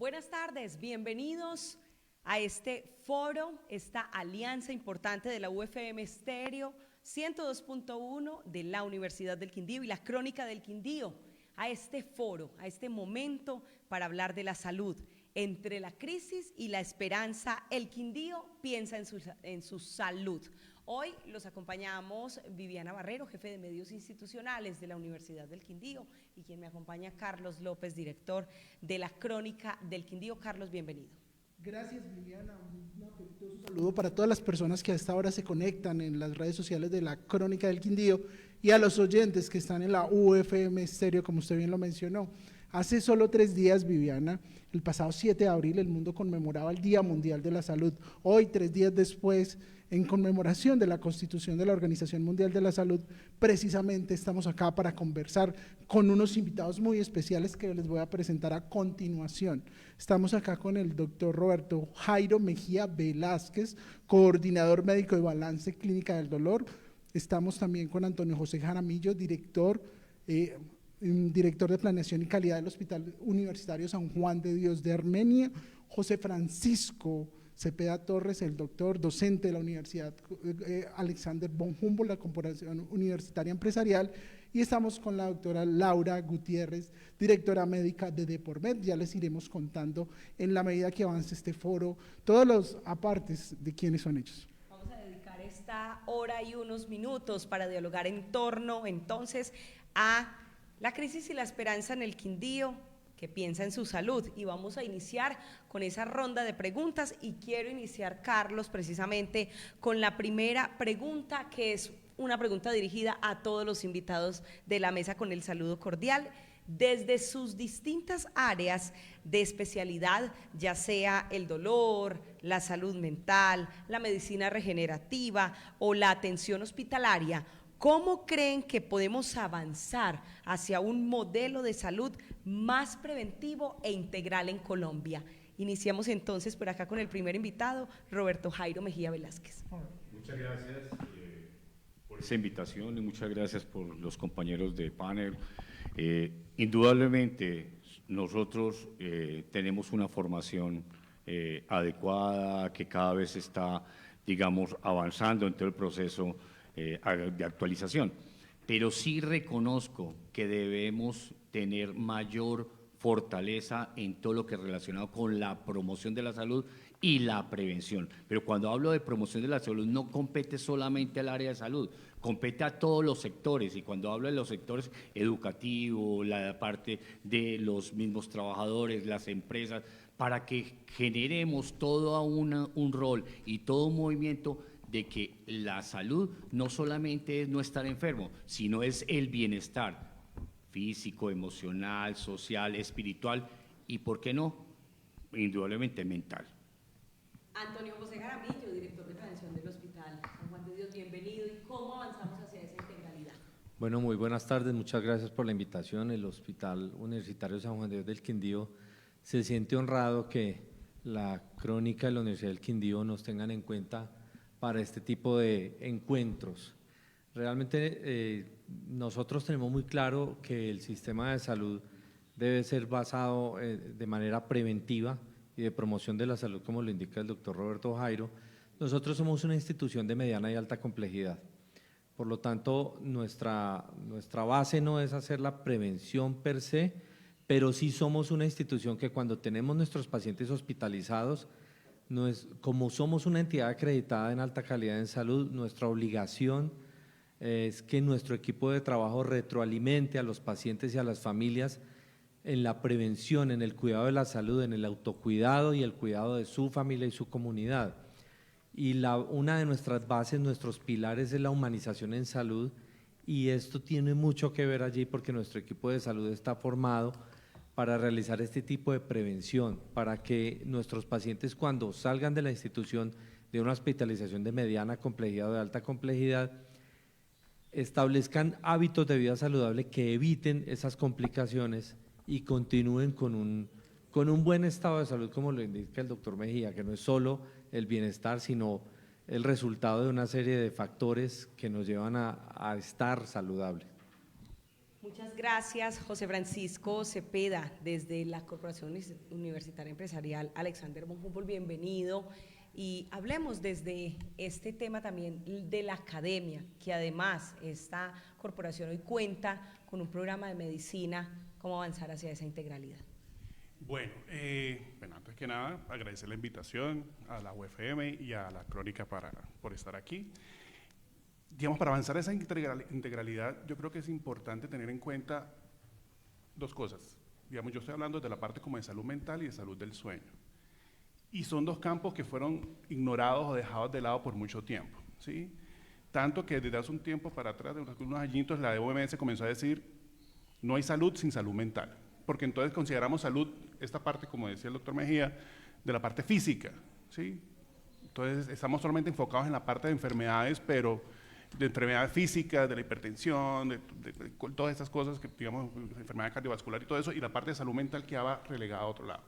Buenas tardes, bienvenidos a este foro, esta alianza importante de la UFM Estéreo 102.1 de la Universidad del Quindío y la Crónica del Quindío, a este foro, a este momento para hablar de la salud. Entre la crisis y la esperanza, el Quindío piensa en su salud. Hoy los acompañamos Viviana Barrero, jefe de medios institucionales de la Universidad del Quindío, y quien me acompaña, Carlos López, director de la Crónica del Quindío. Carlos, bienvenido. Gracias, Viviana. Un afectuoso saludo para todas las personas que a esta hora se conectan en las redes sociales de la Crónica del Quindío y a los oyentes que están en la UFM Estéreo, como usted bien lo mencionó. Hace solo 3 días, Viviana, el pasado 7 de abril, el mundo conmemoraba el Día Mundial de la Salud. Hoy, 3 días después, en conmemoración de la Constitución de la Organización Mundial de la Salud, precisamente estamos acá para conversar con unos invitados muy especiales que les voy a presentar a continuación. Estamos acá con el doctor Roberto Jairo Mejía Velázquez, coordinador médico de Balance Clínica del Dolor. Estamos también con Antonio José Jaramillo, director de Planeación y Calidad del Hospital Universitario San Juan de Dios de Armenia, José Francisco Cepeda Torres, el doctor, docente de la Universidad Alexander von Humboldt, la Corporación Universitaria Empresarial, y estamos con la doctora Laura Gutiérrez, directora médica de Depormed. Ya les iremos contando en la medida que avance este foro todos los apartes de quiénes son ellos. Vamos a dedicar esta hora y unos minutos para dialogar en torno entonces a la crisis y la esperanza en el Quindío, que piensa en su salud, y vamos a iniciar con esa ronda de preguntas, y quiero iniciar, Carlos, precisamente con la primera pregunta, que es una pregunta dirigida a todos los invitados de la mesa, con el saludo cordial. Desde sus distintas áreas de especialidad, ya sea el dolor, la salud mental, la medicina regenerativa o la atención hospitalaria, ¿cómo creen que podemos avanzar hacia un modelo de salud más preventivo e integral en Colombia? Iniciamos entonces por acá con el primer invitado, Roberto Jairo Mejía Velázquez. Muchas gracias por esa invitación y muchas gracias por los compañeros de panel. Indudablemente nosotros tenemos una formación adecuada que cada vez está, digamos, avanzando en todo el proceso de actualización, pero sí reconozco que debemos tener mayor fortaleza en todo lo que es relacionado con la promoción de la salud y la prevención. Pero cuando hablo de promoción de la salud no compete solamente al área de salud, compete a todos los sectores, y cuando hablo de los sectores educativos, la parte de los mismos trabajadores, las empresas, para que generemos todo un rol y todo un movimiento de que la salud no solamente es no estar enfermo, sino es el bienestar físico, emocional, social, espiritual y, ¿por qué no?, indudablemente mental. Antonio José Jaramillo, director de Planeación del Hospital San Juan de Dios, bienvenido. ¿Y cómo avanzamos hacia esa integralidad? Bueno, muy buenas tardes, muchas gracias por la invitación. El Hospital Universitario San Juan de Dios del Quindío se siente honrado que la Crónica de la Universidad del Quindío nos tengan en cuenta para este tipo de encuentros. Realmente nosotros tenemos muy claro que el sistema de salud debe ser basado de manera preventiva y de promoción de la salud, como lo indica el doctor Roberto Jairo. Nosotros somos una institución de mediana y alta complejidad. Por lo tanto, nuestra base no es hacer la prevención per se, pero sí somos una institución que cuando tenemos nuestros pacientes hospitalizados, como somos una entidad acreditada en alta calidad en salud, nuestra obligación es que nuestro equipo de trabajo retroalimente a los pacientes y a las familias en la prevención, en el cuidado de la salud, en el autocuidado y el cuidado de su familia y su comunidad. Y una de nuestras bases, nuestros pilares, es la humanización en salud, y esto tiene mucho que ver allí porque nuestro equipo de salud está formado para realizar este tipo de prevención, para que nuestros pacientes, cuando salgan de la institución de una hospitalización de mediana complejidad o de alta complejidad, establezcan hábitos de vida saludable que eviten esas complicaciones y continúen con un buen estado de salud, como lo indica el doctor Mejía, que no es solo el bienestar, sino el resultado de una serie de factores que nos llevan a estar saludables. Muchas gracias, José Francisco Cepeda, desde la Corporación Universitaria Empresarial Alexander von Humboldt, bienvenido. Y hablemos desde este tema también de la academia, que además esta corporación hoy cuenta con un programa de medicina, cómo avanzar hacia esa integralidad. Bueno, antes que nada, agradecer la invitación a la UFM y a la Crónica por estar aquí. Digamos, para avanzar esa integralidad, yo creo que es importante tener en cuenta dos cosas. Digamos, yo estoy hablando de la parte como de salud mental y de salud del sueño. Y son dos campos que fueron ignorados o dejados de lado por mucho tiempo, ¿sí? Tanto que desde hace un tiempo para atrás, de unos añitos, la OMS comenzó a decir, no hay salud sin salud mental. Porque entonces consideramos salud, esta parte, como decía el doctor Mejía, de la parte física, ¿sí? Entonces, estamos solamente enfocados en la parte de enfermedades, pero de enfermedades físicas, de la hipertensión, de todas estas cosas, que digamos, enfermedad cardiovascular y todo eso, y la parte de salud mental quedaba relegada a otro lado.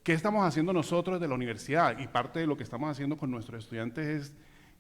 ¿Qué estamos haciendo nosotros desde la universidad? Y parte de lo que estamos haciendo con nuestros estudiantes es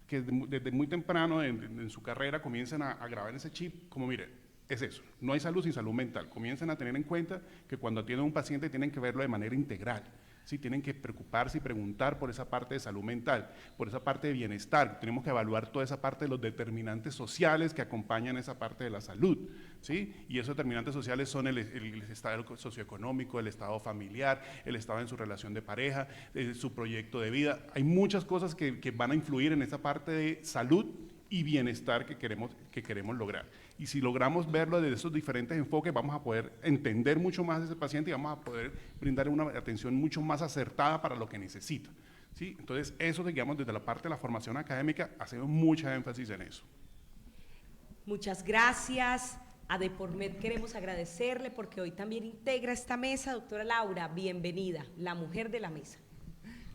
que desde muy temprano en su carrera comiencen a grabar ese chip, como mire, es eso, no hay salud sin salud mental. Comiencen a tener en cuenta que cuando atienden a un paciente tienen que verlo de manera integral. Sí, tienen que preocuparse y preguntar por esa parte de salud mental, por esa parte de bienestar. Tenemos que evaluar toda esa parte de los determinantes sociales que acompañan esa parte de la salud, ¿sí? Y esos determinantes sociales son el estado socioeconómico, el estado familiar, el estado en su relación de pareja, su proyecto de vida. Hay muchas cosas que van a influir en esa parte de salud y bienestar que queremos lograr. Y si logramos verlo desde esos diferentes enfoques, vamos a poder entender mucho más a ese paciente y vamos a poder brindar una atención mucho más acertada para lo que necesita, ¿sí? Entonces, eso, digamos, desde la parte de la formación académica, hacemos mucha énfasis en eso. Muchas gracias. A Depormed queremos agradecerle porque hoy también integra esta mesa. Doctora Laura, bienvenida, la mujer de la mesa.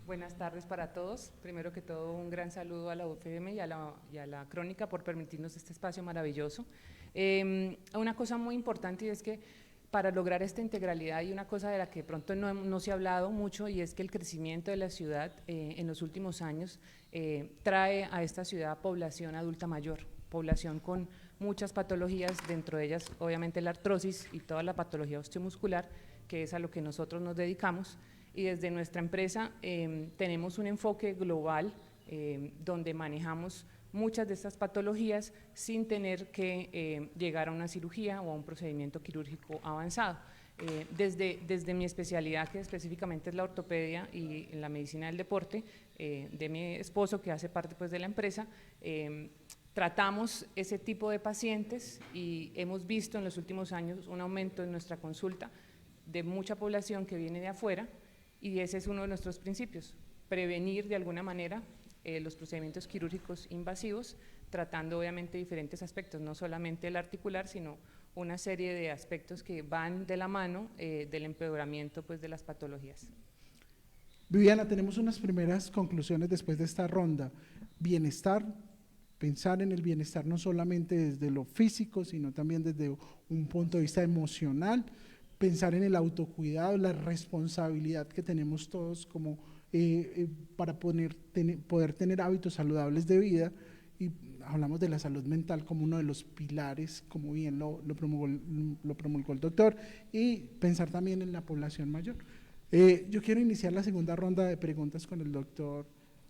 Buenas tardes para todos. Primero que todo, un gran saludo a la UFM y a la Crónica por permitirnos este espacio maravilloso. Una cosa muy importante y es que para lograr esta integralidad hay una cosa de la que de pronto no se ha hablado mucho y es que el crecimiento de la ciudad en los últimos años trae a esta ciudad población adulta mayor, población con muchas patologías, dentro de ellas obviamente la artrosis y toda la patología osteomuscular, que es a lo que nosotros nos dedicamos. Y desde nuestra empresa tenemos un enfoque global donde manejamos muchas de estas patologías sin tener que llegar a una cirugía o a un procedimiento quirúrgico avanzado. Desde mi especialidad, que específicamente es la ortopedia y la medicina del deporte, de mi esposo, que hace parte pues, de la empresa, tratamos ese tipo de pacientes y hemos visto en los últimos años un aumento en nuestra consulta de mucha población que viene de afuera. Y ese es uno de nuestros principios, prevenir de alguna manera los procedimientos quirúrgicos invasivos, tratando obviamente diferentes aspectos, no solamente el articular, sino una serie de aspectos que van de la mano del empeoramiento pues, de las patologías. Viviana, tenemos unas primeras conclusiones después de esta ronda. Bienestar, pensar en el bienestar no solamente desde lo físico, sino también desde un punto de vista emocional, pensar en el autocuidado, la responsabilidad que tenemos todos como, para poder tener hábitos saludables de vida, y hablamos de la salud mental como uno de los pilares, como bien lo promulgó el doctor, y pensar también en la población mayor. Yo quiero iniciar la segunda ronda de preguntas con el doctor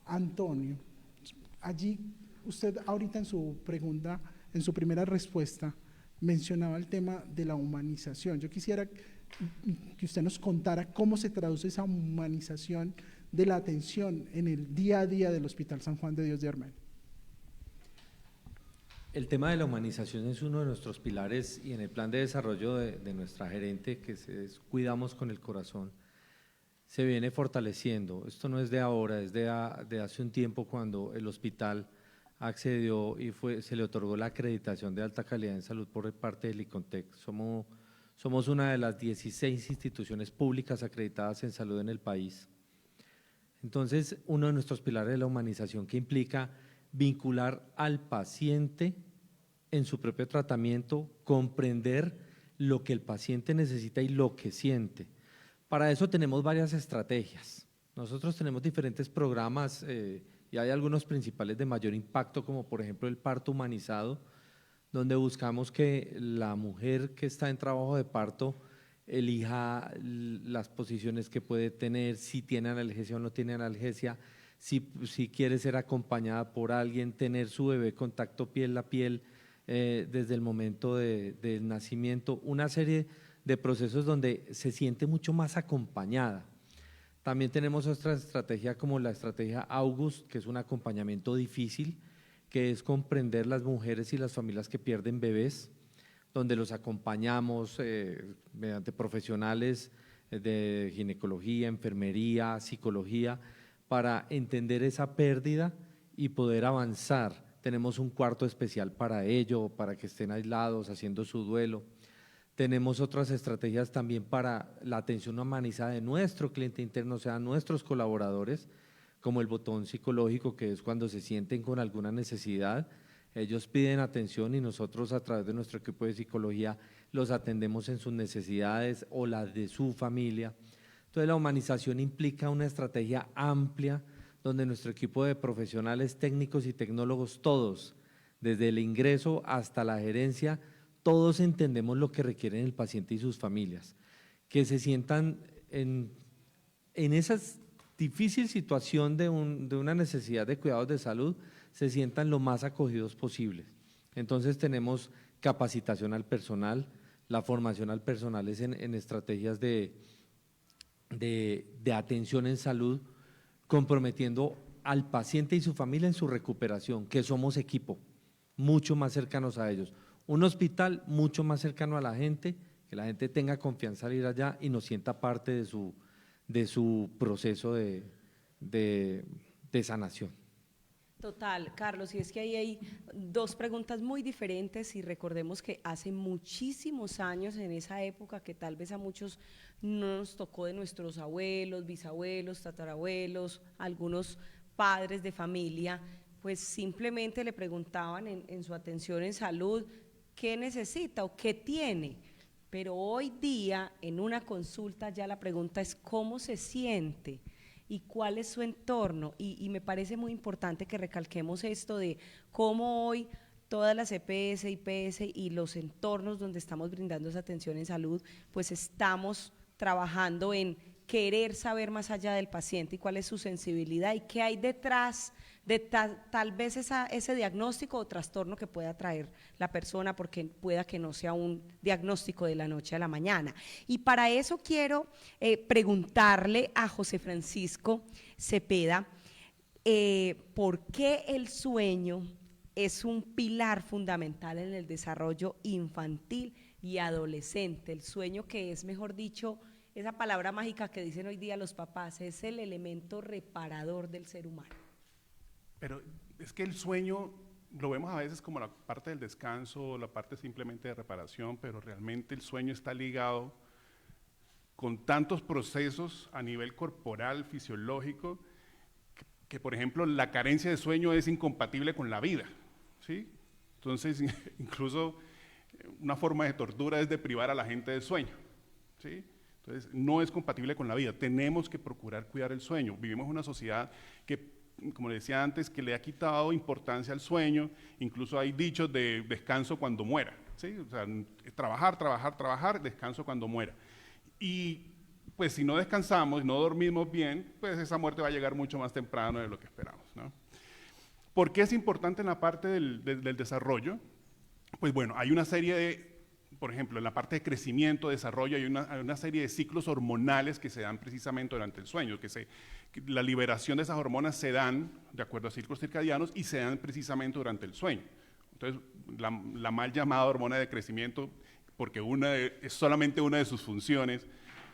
Antonio. Allí, usted ahorita en su pregunta, en su primera respuesta, mencionaba el tema de la humanización. Yo quisiera que usted nos contara cómo se traduce esa humanización de la atención en el día a día del Hospital San Juan de Dios de Armenia. El tema de la humanización es uno de nuestros pilares y en el plan de desarrollo de nuestra gerente, que es Cuidamos con el Corazón, se viene fortaleciendo. Esto no es de ahora, es de hace un tiempo cuando el hospital accedió y se le otorgó la acreditación de alta calidad en salud por parte del ICONTEC. Somos una de las 16 instituciones públicas acreditadas en salud en el país. Entonces, uno de nuestros pilares es la humanización, que implica vincular al paciente en su propio tratamiento, comprender lo que el paciente necesita y lo que siente. Para eso tenemos varias estrategias. Nosotros tenemos diferentes programas y hay algunos principales de mayor impacto, como por ejemplo el parto humanizado, donde buscamos que la mujer que está en trabajo de parto elija las posiciones que puede tener, si tiene analgesia o no tiene analgesia, si quiere ser acompañada por alguien, tener su bebé contacto piel a piel desde el momento del nacimiento, una serie de procesos donde se siente mucho más acompañada. También tenemos otra estrategia como la estrategia August, que es un acompañamiento difícil, que es comprender las mujeres y las familias que pierden bebés, donde los acompañamos mediante profesionales de ginecología, enfermería, psicología, para entender esa pérdida y poder avanzar. Tenemos un cuarto especial para ello, para que estén aislados, haciendo su duelo. Tenemos otras estrategias también para la atención humanizada de nuestro cliente interno, o sea, nuestros colaboradores, como el botón psicológico, que es cuando se sienten con alguna necesidad. Ellos piden atención y nosotros a través de nuestro equipo de psicología los atendemos en sus necesidades o las de su familia. Entonces la humanización implica una estrategia amplia donde nuestro equipo de profesionales técnicos y tecnólogos, todos, desde el ingreso hasta la gerencia, todos entendemos lo que requieren el paciente y sus familias, que se sientan en esa difícil situación de una necesidad de cuidados de salud, se sientan lo más acogidos posibles. Entonces tenemos capacitación al personal, la formación al personal es en estrategias de atención en salud, comprometiendo al paciente y su familia en su recuperación, que somos equipo, mucho más cercanos a ellos. Un hospital mucho más cercano a la gente, que la gente tenga confianza al ir allá y nos sienta parte de su proceso de sanación. Total, Carlos, y es que ahí hay dos preguntas muy diferentes y recordemos que hace muchísimos años, en esa época que tal vez a muchos no nos tocó, de nuestros abuelos, bisabuelos, tatarabuelos, algunos padres de familia, pues simplemente le preguntaban en su atención en salud qué necesita o qué tiene. Pero hoy día en una consulta ya la pregunta es cómo se siente y cuál es su entorno, y me parece muy importante que recalquemos esto de cómo hoy todas las EPS, IPS y los entornos donde estamos brindando esa atención en salud, pues estamos trabajando en querer saber más allá del paciente y cuál es su sensibilidad y qué hay detrás de tal vez ese diagnóstico o trastorno que pueda traer la persona, porque pueda que no sea un diagnóstico de la noche a la mañana. Y para eso quiero preguntarle a José Francisco Cepeda, ¿por qué el sueño es un pilar fundamental en el desarrollo infantil y adolescente? El sueño, que es, mejor dicho, esa palabra mágica que dicen hoy día los papás, es el elemento reparador del ser humano. Pero es que el sueño lo vemos a veces como la parte del descanso, la parte simplemente de reparación, pero realmente el sueño está ligado con tantos procesos a nivel corporal, fisiológico, que por ejemplo la carencia de sueño es incompatible con la vida, ¿sí? Entonces incluso una forma de tortura es de privar a la gente del sueño, ¿sí? Entonces no es compatible con la vida, tenemos que procurar cuidar el sueño. Vivimos en una sociedad que, como le decía antes, que le ha quitado importancia al sueño, incluso hay dichos de descanso cuando muera, ¿sí? O sea, trabajar, trabajar, trabajar, descanso cuando muera. Y pues si no descansamos, no dormimos bien, pues esa muerte va a llegar mucho más temprano de lo que esperamos, ¿no? ¿Por qué es importante en la parte del desarrollo? Pues bueno, hay una serie de, por ejemplo, en la parte de crecimiento, desarrollo, hay una serie de ciclos hormonales que se dan precisamente durante el sueño, que la liberación de esas hormonas se dan de acuerdo a ciclos circadianos y se dan precisamente durante el sueño. Entonces, la mal llamada hormona de crecimiento, porque es solamente una de sus funciones,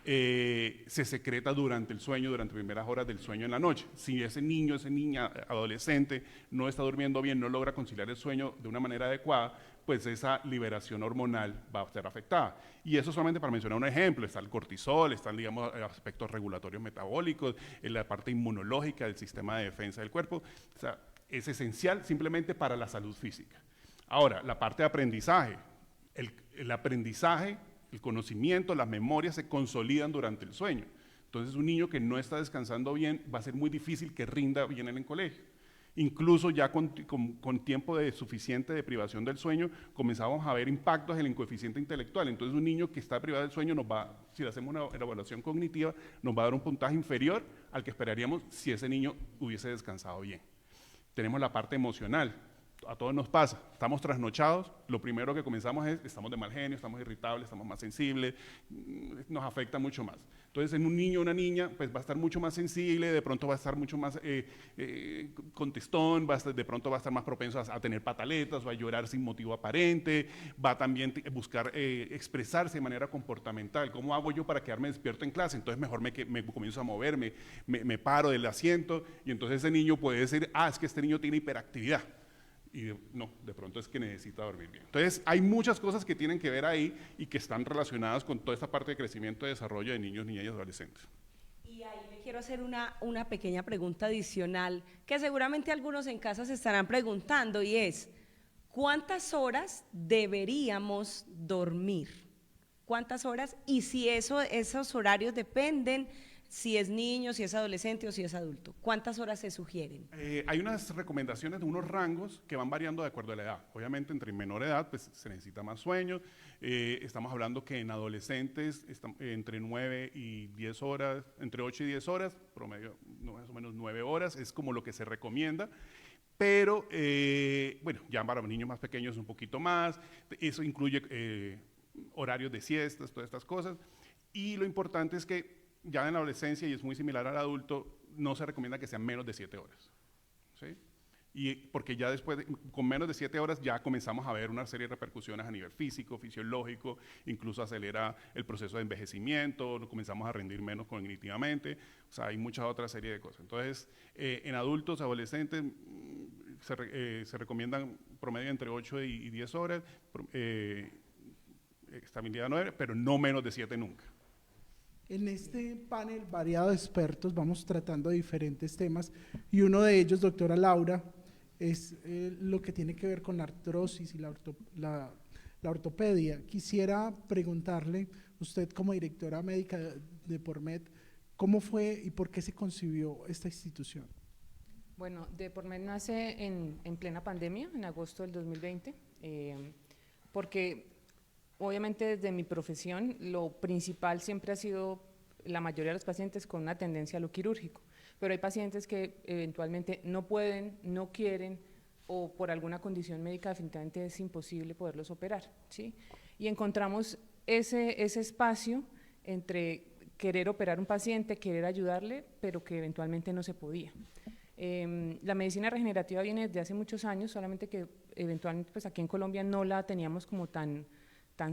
se secreta durante el sueño, durante primeras horas del sueño en la noche. Si ese niño, esa niña, adolescente, no está durmiendo bien, no logra conciliar el sueño de una manera adecuada, pues esa liberación hormonal va a ser afectada. Y eso solamente para mencionar un ejemplo, está el cortisol, están, digamos, aspectos regulatorios metabólicos, en la parte inmunológica del sistema de defensa del cuerpo. O sea, es esencial simplemente para la salud física. Ahora, la parte de aprendizaje. El aprendizaje, el conocimiento, las memorias se consolidan durante el sueño. Entonces, un niño que no está descansando bien va a ser muy difícil que rinda bien en el colegio. incluso ya con tiempo de suficiente de privación del sueño, comenzamos a ver impactos en el coeficiente intelectual. Entonces un niño que está privado del sueño si le hacemos una evaluación cognitiva, nos va a dar un puntaje inferior al que esperaríamos si ese niño hubiese descansado bien. Tenemos la parte emocional. A todos nos pasa, estamos trasnochados, lo primero que comenzamos es, estamos de mal genio, estamos irritables, estamos más sensibles, nos afecta mucho más. Entonces, en un niño o una niña, pues va a estar mucho más sensible, de pronto va a estar mucho más contestón, de pronto va a estar más propenso a tener pataletas o a llorar sin motivo aparente, va a también buscar expresarse de manera comportamental. ¿Cómo hago yo para quedarme despierto en clase? Entonces, mejor me comienzo a moverme, me paro del asiento, y entonces ese niño puede decir, es que este niño tiene hiperactividad. Y de pronto es que necesita dormir bien. Entonces, hay muchas cosas que tienen que ver ahí y que están relacionadas con toda esta parte de crecimiento y desarrollo de niños, niñas y adolescentes. Y ahí le quiero hacer una pequeña pregunta adicional que seguramente algunos en casa se estarán preguntando, y es, ¿cuántas horas deberíamos dormir? ¿Cuántas horas? Y si esos horarios dependen, si es niño, si es adolescente o si es adulto. ¿Cuántas horas se sugieren? Hay unas recomendaciones de unos rangos que van variando de acuerdo a la edad. Obviamente, entre menor edad, pues se necesita más sueño. Estamos hablando que en adolescentes entre 9 y 10 horas, entre 8 y 10 horas, promedio más o menos 9 horas, es como lo que se recomienda. Pero, bueno, ya para niños más pequeños un poquito más. Eso incluye horarios de siestas, todas estas cosas. Y lo importante es que ya en la adolescencia, y es muy similar al adulto, no se recomienda que sean menos de 7 horas. ¿Sí? Y porque ya después, con menos de 7 horas, ya comenzamos a ver una serie de repercusiones a nivel físico, fisiológico, incluso acelera el proceso de envejecimiento, comenzamos a rendir menos cognitivamente, o sea, hay mucha otra serie de cosas. Entonces, en adultos, adolescentes, se recomiendan promedio entre 8 y 10 horas, estabilidad 9, pero no menos de 7 nunca. En este panel variado de expertos vamos tratando diferentes temas y uno de ellos, doctora Laura, es lo que tiene que ver con la artrosis y la ortopedia. Quisiera preguntarle, usted como directora médica de Depormed, ¿cómo fue y por qué se concibió esta institución? Bueno, Depormed nace en plena pandemia, en agosto del 2020, porque obviamente desde mi profesión lo principal siempre ha sido la mayoría de los pacientes con una tendencia a lo quirúrgico, pero hay pacientes que eventualmente no pueden, no quieren o por alguna condición médica definitivamente es imposible poderlos operar, ¿sí? Y encontramos ese espacio entre querer operar un paciente, querer ayudarle, pero que eventualmente no se podía. La medicina regenerativa viene desde hace muchos años, solamente que eventualmente pues aquí en Colombia no la teníamos como tan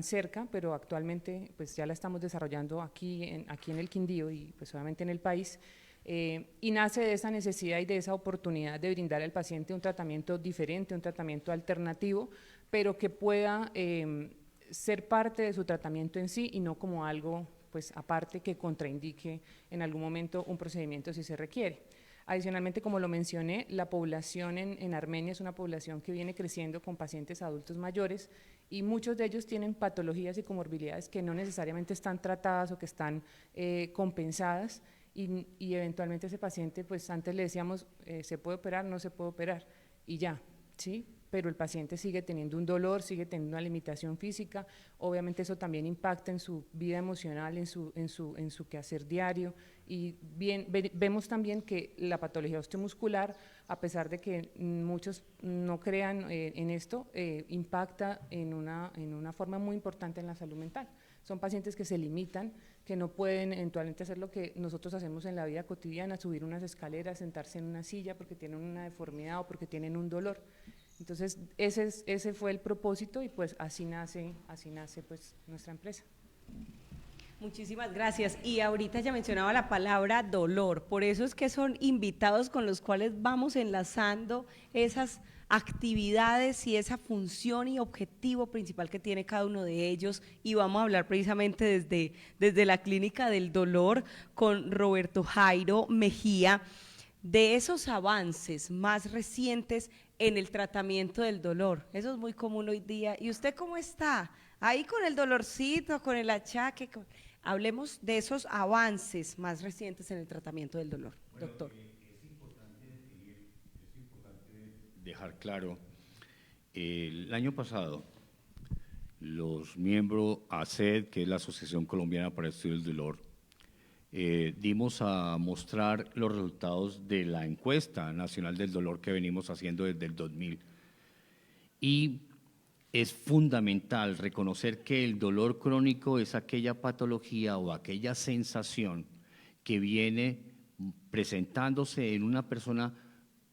cerca, pero actualmente pues ya la estamos desarrollando aquí en el Quindío y pues obviamente en el país, y nace de esa necesidad y de esa oportunidad de brindar al paciente un tratamiento diferente, un tratamiento alternativo, pero que pueda ser parte de su tratamiento en sí y no como algo pues aparte que contraindique en algún momento un procedimiento si se requiere. Adicionalmente, como lo mencioné, la población en Armenia es una población que viene creciendo con pacientes adultos mayores y muchos de ellos tienen patologías y comorbilidades que no necesariamente están tratadas o que están compensadas y eventualmente ese paciente, pues antes le decíamos, se puede operar, no se puede operar y ya, ¿sí? Pero el paciente sigue teniendo un dolor, sigue teniendo una limitación física, obviamente eso también impacta en su vida emocional, en su quehacer diario, y vemos también que la patología osteomuscular, a pesar de que muchos no crean en esto, impacta en una forma muy importante en la salud mental. Son pacientes que se limitan, que no pueden eventualmente hacer lo que nosotros hacemos en la vida cotidiana, subir unas escaleras, sentarse en una silla porque tienen una deformidad o porque tienen un dolor. Entonces, ese fue el propósito y pues así nace pues nuestra empresa. Muchísimas gracias. Y ahorita ya mencionaba la palabra dolor, por eso es que son invitados con los cuales vamos enlazando esas actividades y esa función y objetivo principal que tiene cada uno de ellos, y vamos a hablar precisamente desde la Clínica del Dolor con Roberto Jairo Mejía de esos avances más recientes en el tratamiento del dolor. Eso es muy común hoy día. ¿Y usted cómo está? Ahí con el dolorcito, con el achaque. Hablemos de esos avances más recientes en el tratamiento del dolor, doctor. Es importante dejar claro. El año pasado, los miembros ACED, que es la Asociación Colombiana para el Estudio del Dolor, dimos a mostrar los resultados de la encuesta nacional del dolor que venimos haciendo desde el 2000. Y es fundamental reconocer que el dolor crónico es aquella patología o aquella sensación que viene presentándose en una persona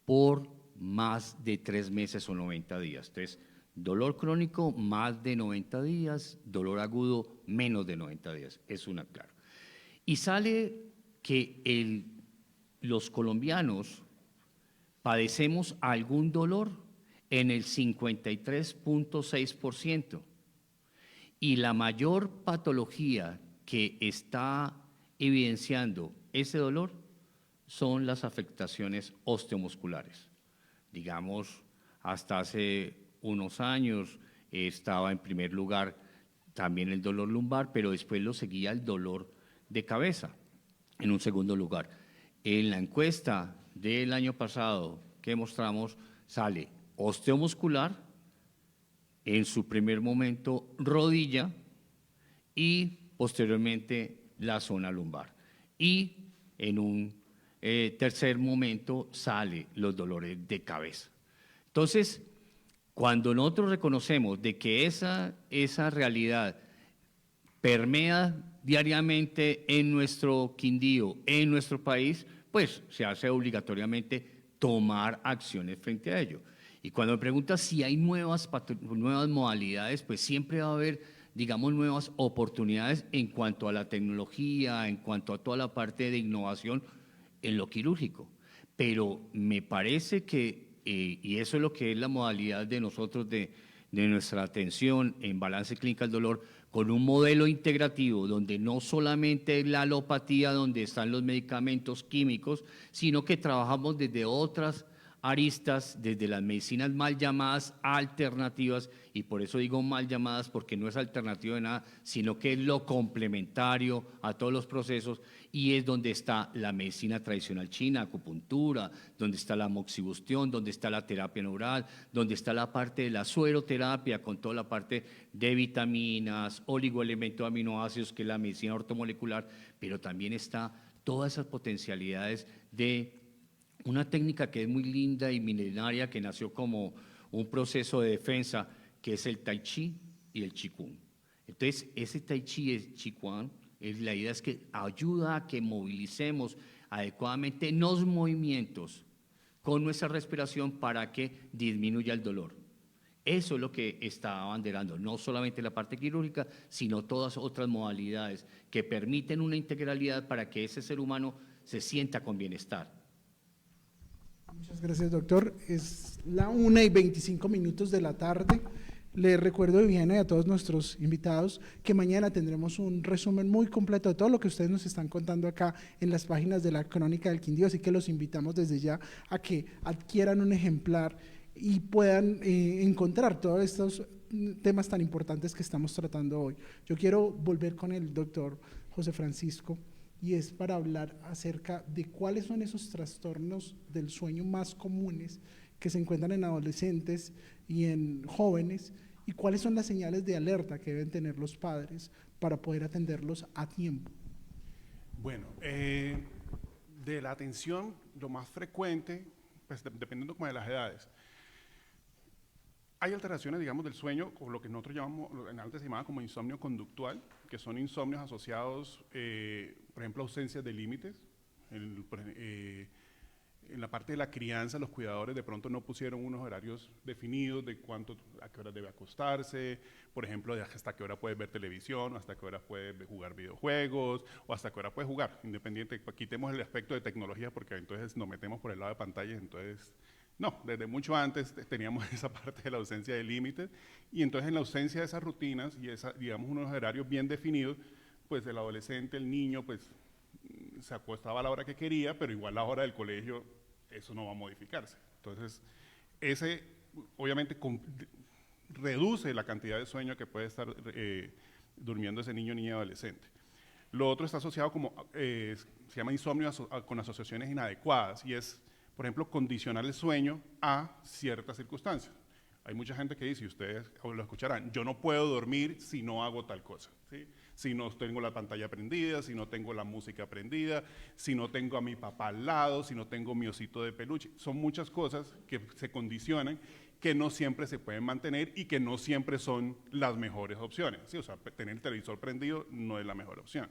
por más de 3 meses o 90 días. Entonces, dolor crónico más de 90 días, dolor agudo menos de 90 días, es una clara. Y sale que los colombianos padecemos algún dolor en el 53.6%, y la mayor patología que está evidenciando ese dolor son las afectaciones osteomusculares. Digamos, hasta hace unos años estaba en primer lugar también el dolor lumbar, pero después lo seguía el dolor de cabeza en un segundo lugar. En la encuesta del año pasado que mostramos sale osteomuscular, en su primer momento rodilla y posteriormente la zona lumbar. Y en un tercer momento sale los dolores de cabeza. Entonces, cuando nosotros reconocemos de que esa realidad permea diariamente en nuestro Quindío, en nuestro país, pues se hace obligatoriamente tomar acciones frente a ello. Y cuando me preguntas si hay nuevas modalidades, pues siempre va a haber, digamos, nuevas oportunidades en cuanto a la tecnología, en cuanto a toda la parte de innovación en lo quirúrgico. Pero me parece que, y eso es lo que es la modalidad de nosotros de nuestra atención en balance clínica del dolor, con un modelo integrativo donde no solamente es la alopatía, donde están los medicamentos químicos, sino que trabajamos desde otras aristas, desde las medicinas mal llamadas alternativas, y por eso digo mal llamadas porque no es alternativo de nada, sino que es lo complementario a todos los procesos, y es donde está la medicina tradicional china, acupuntura, donde está la moxibustión, donde está la terapia neural, donde está la parte de la sueroterapia con toda la parte de vitaminas, oligoelementos, aminoácidos, que es la medicina ortomolecular, pero también está todas esas potencialidades de una técnica que es muy linda y milenaria, que nació como un proceso de defensa, que es el Tai Chi y el Qigong. Entonces, ese Tai Chi y el Qigong, la idea es que ayuda a que movilicemos adecuadamente los movimientos con nuestra respiración para que disminuya el dolor. Eso es lo que está abanderando, no solamente la parte quirúrgica, sino todas otras modalidades que permiten una integralidad para que ese ser humano se sienta con bienestar. Muchas gracias, doctor. Es la 1:25 de la tarde. Les recuerdo, Viviana, y a todos nuestros invitados que mañana tendremos un resumen muy completo de todo lo que ustedes nos están contando acá en las páginas de la Crónica del Quindío, así que los invitamos desde ya a que adquieran un ejemplar y puedan encontrar todos estos temas tan importantes que estamos tratando hoy. Yo quiero volver con el doctor José Francisco, y es para hablar acerca de cuáles son esos trastornos del sueño más comunes que se encuentran en adolescentes y en jóvenes, y cuáles son las señales de alerta que deben tener los padres para poder atenderlos a tiempo. Bueno, de la atención, lo más frecuente, pues dependiendo como de las edades, hay alteraciones, digamos, del sueño, o lo que nosotros llamamos, antes se llamaba como insomnio conductual, que son insomnios asociados, por ejemplo, a ausencias de límites. En la parte de la crianza, los cuidadores de pronto no pusieron unos horarios definidos de a qué hora debe acostarse, por ejemplo, de hasta qué hora puedes ver televisión, o hasta qué hora puedes jugar videojuegos, o hasta qué hora puedes jugar, independiente. Quitemos el aspecto de tecnología porque entonces nos metemos por el lado de pantallas, entonces... No, desde mucho antes teníamos esa parte de la ausencia de límites, y entonces en la ausencia de esas rutinas y digamos, unos horarios bien definidos, pues el adolescente, el niño, pues se acostaba a la hora que quería, pero igual la hora del colegio, eso no va a modificarse. Entonces, ese obviamente reduce la cantidad de sueño que puede estar durmiendo ese niño, niña, adolescente. Lo otro está asociado como, se llama insomnio con asociaciones inadecuadas, y es por ejemplo, condicionar el sueño a ciertas circunstancias. Hay mucha gente que dice, y ustedes lo escucharán, yo no puedo dormir si no hago tal cosa, ¿sí? Si no tengo la pantalla prendida, si no tengo la música prendida, si no tengo a mi papá al lado, si no tengo mi osito de peluche. Son muchas cosas que se condicionan, que no siempre se pueden mantener y que no siempre son las mejores opciones, ¿sí? O sea, tener el televisor prendido no es la mejor opción.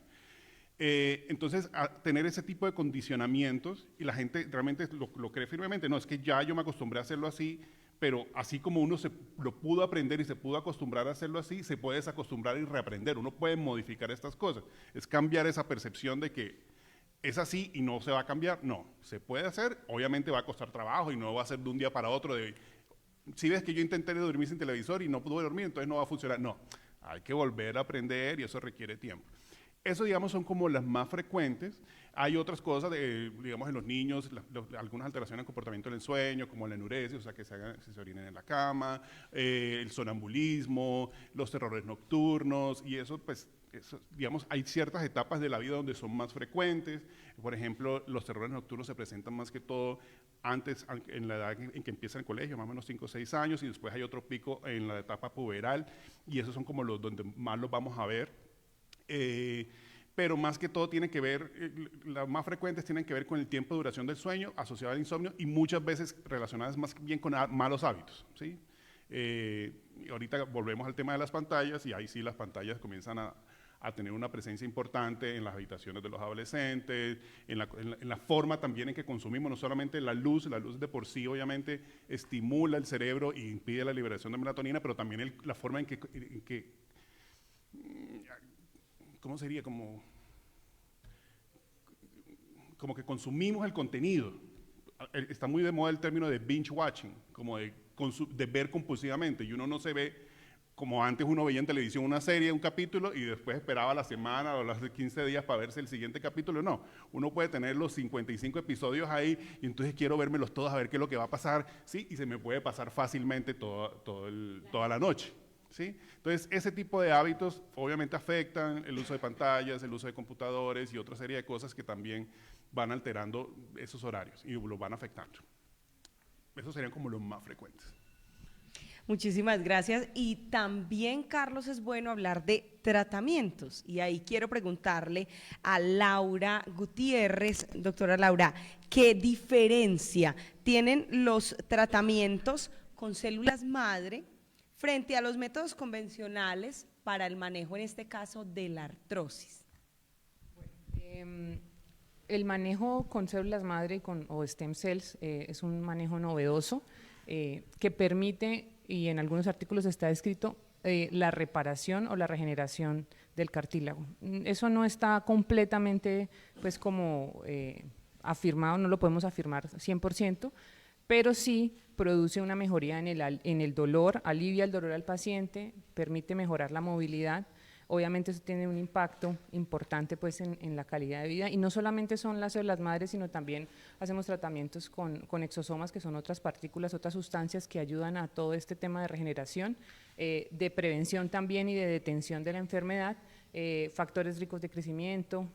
Entonces, tener ese tipo de condicionamientos, y la gente realmente lo cree firmemente, no, es que ya yo me acostumbré a hacerlo así, pero así como uno lo pudo aprender y se pudo acostumbrar a hacerlo así, se puede desacostumbrar y reaprender. Uno puede modificar estas cosas. Es cambiar esa percepción de que es así y no se va a cambiar. No, se puede hacer. Obviamente va a costar trabajo y no va a ser de un día para otro. Si ves que yo intenté dormir sin televisor y no pude dormir, entonces no va a funcionar. No, hay que volver a aprender y eso requiere tiempo. Eso, digamos, son como las más frecuentes. Hay otras cosas, digamos, en los niños, algunas alteraciones en el comportamiento del sueño, como la enuresis, o sea, que se orinen en la cama, el sonambulismo, los terrores nocturnos, y eso, pues, digamos, hay ciertas etapas de la vida donde son más frecuentes. Por ejemplo, los terrores nocturnos se presentan más que todo antes, en la edad en que empieza el colegio, más o menos 5 o 6 años, y después hay otro pico en la etapa puberal, y esos son como los donde más los vamos a ver. Pero más que todo tiene que ver, las más frecuentes tienen que ver con el tiempo de duración del sueño asociado al insomnio y muchas veces relacionadas más bien con malos hábitos, ¿sí? Y ahorita volvemos al tema de las pantallas y ahí sí las pantallas comienzan a tener una presencia importante en las habitaciones de los adolescentes, en la forma también en que consumimos, no solamente la luz de por sí obviamente estimula el cerebro y impide la liberación de melatonina, pero también la forma en que ¿cómo sería? Como que consumimos el contenido. Está muy de moda el término de binge watching, como de ver compulsivamente, y uno no se ve como antes uno veía en televisión una serie, un capítulo, y después esperaba la semana o los 15 días para verse el siguiente capítulo. No, uno puede tener los 55 episodios ahí, y entonces quiero vérmelos todos a ver qué es lo que va a pasar, ¿sí? Y se me puede pasar fácilmente toda la noche. ¿Sí? Entonces, ese tipo de hábitos obviamente afectan el uso de pantallas, el uso de computadores y otra serie de cosas que también van alterando esos horarios y los van afectando. Esos serían como los más frecuentes. Muchísimas gracias. Y también, Carlos, es bueno hablar de tratamientos. Y ahí quiero preguntarle a Laura Gutiérrez, doctora Laura, ¿qué diferencia tienen los tratamientos con células madre frente a los métodos convencionales para el manejo, en este caso, de la artrosis? El manejo con células madre o stem cells es un manejo novedoso que permite, y en algunos artículos está escrito, la reparación o la regeneración del cartílago. Eso no está completamente, pues, como afirmado, no lo podemos afirmar 100%, pero sí produce una mejoría en el dolor, alivia el dolor al paciente, permite mejorar la movilidad. Obviamente eso tiene un impacto importante, pues, en la calidad de vida, y no solamente son las células madres, sino también hacemos tratamientos con exosomas, que son otras partículas, otras sustancias que ayudan a todo este tema de regeneración, de prevención también y de detención de la enfermedad, factores ricos de crecimiento,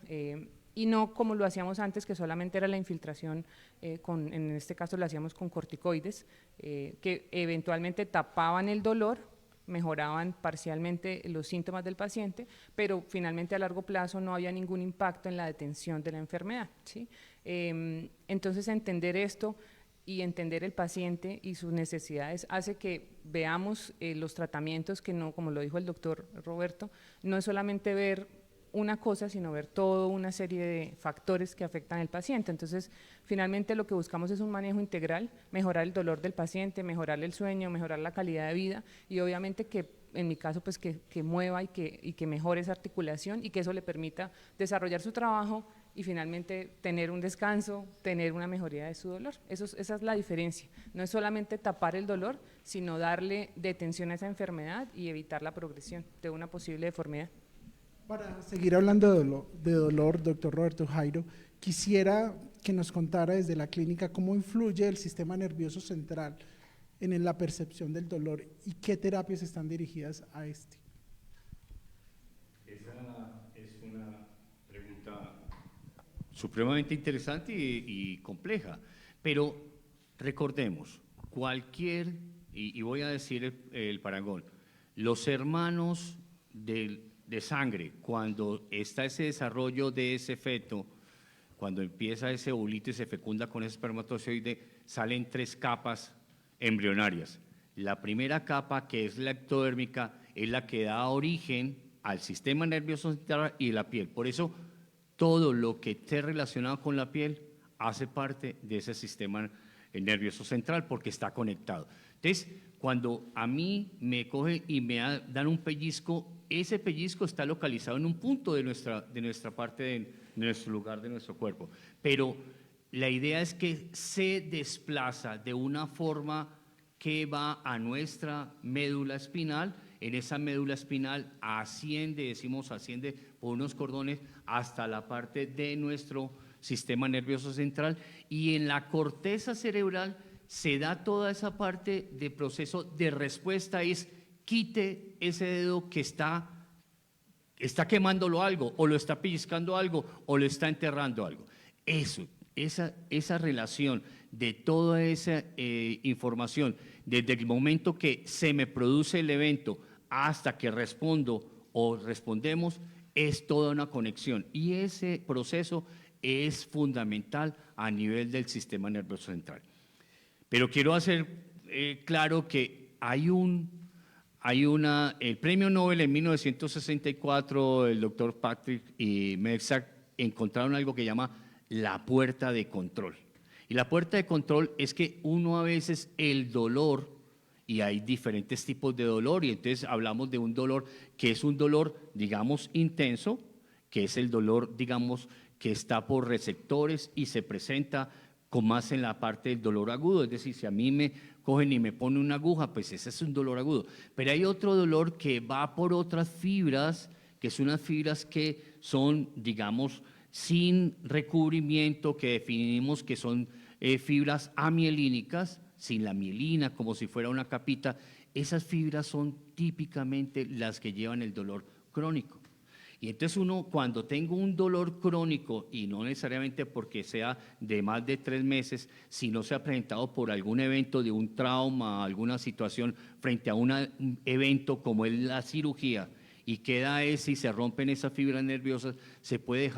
y no como lo hacíamos antes, que solamente era la infiltración, en este caso lo hacíamos con corticoides, que eventualmente tapaban el dolor, mejoraban parcialmente los síntomas del paciente, pero finalmente a largo plazo no había ningún impacto en la detención de la enfermedad, ¿sí? Entonces, entender esto y entender el paciente y sus necesidades hace que veamos los tratamientos, que no, como lo dijo el doctor Roberto, no es solamente ver una cosa, sino ver toda una serie de factores que afectan al paciente. Entonces, finalmente lo que buscamos es un manejo integral, mejorar el dolor del paciente, mejorar el sueño, mejorar la calidad de vida, y obviamente que en mi caso, pues, que mueva y que mejore esa articulación, y que eso le permita desarrollar su trabajo y finalmente tener un descanso, tener una mejoría de su dolor. Esa es la diferencia. No es solamente tapar el dolor, sino darle detención a esa enfermedad y evitar la progresión de una posible deformidad. Para seguir hablando de dolor, doctor Roberto Jairo, quisiera que nos contara desde la clínica cómo influye el sistema nervioso central en la percepción del dolor y qué terapias están dirigidas a este. Esa es una pregunta supremamente interesante y compleja. Pero recordemos, y voy a decir el parangón, los hermanos de sangre, cuando está ese desarrollo de ese feto, cuando empieza ese ovulito y se fecunda con ese espermatozoide, salen 3 capas embrionarias. La primera capa, que es la ectodérmica, es la que da origen al sistema nervioso central y la piel. Por eso, todo lo que esté relacionado con la piel hace parte de ese sistema nervioso central porque está conectado. Entonces, cuando a mí me cogen y me dan un pellizco, ese pellizco está localizado en un punto de nuestra parte, de nuestro lugar, de nuestro cuerpo. Pero la idea es que se desplaza de una forma que va a nuestra médula espinal. En esa médula espinal asciende por unos cordones hasta la parte de nuestro sistema nervioso central, y en la corteza cerebral se da toda esa parte de proceso de respuesta, es quite ese dedo que está quemándolo algo, o lo está pellizcando algo, o lo está enterrando algo. Esa relación de toda esa información, desde el momento que se me produce el evento hasta que respondo o respondemos, es toda una conexión, y ese proceso es fundamental a nivel del sistema nervioso central. Pero quiero hacer claro que el premio Nobel en 1964, el doctor Patrick y Metzger encontraron algo que llama la puerta de control. Y la puerta de control es que uno a veces el dolor, y hay diferentes tipos de dolor, y entonces hablamos de un dolor que es un dolor, digamos, intenso, que es el dolor, digamos, que está por receptores y se presenta con más en la parte del dolor agudo. Es decir, si a mí me cogen y me ponen una aguja, pues ese es un dolor agudo. Pero hay otro dolor que va por otras fibras, que son unas fibras que son, digamos, sin recubrimiento, que definimos que son fibras amielínicas, sin la mielina, como si fuera una capita. Esas fibras son típicamente las que llevan el dolor crónico. Y entonces uno, cuando tengo un dolor crónico, y no necesariamente porque sea de más de 3 meses, si no se ha presentado por algún evento de un trauma, alguna situación frente a un evento como es la cirugía, y queda y se rompen esas fibras nerviosas, se puede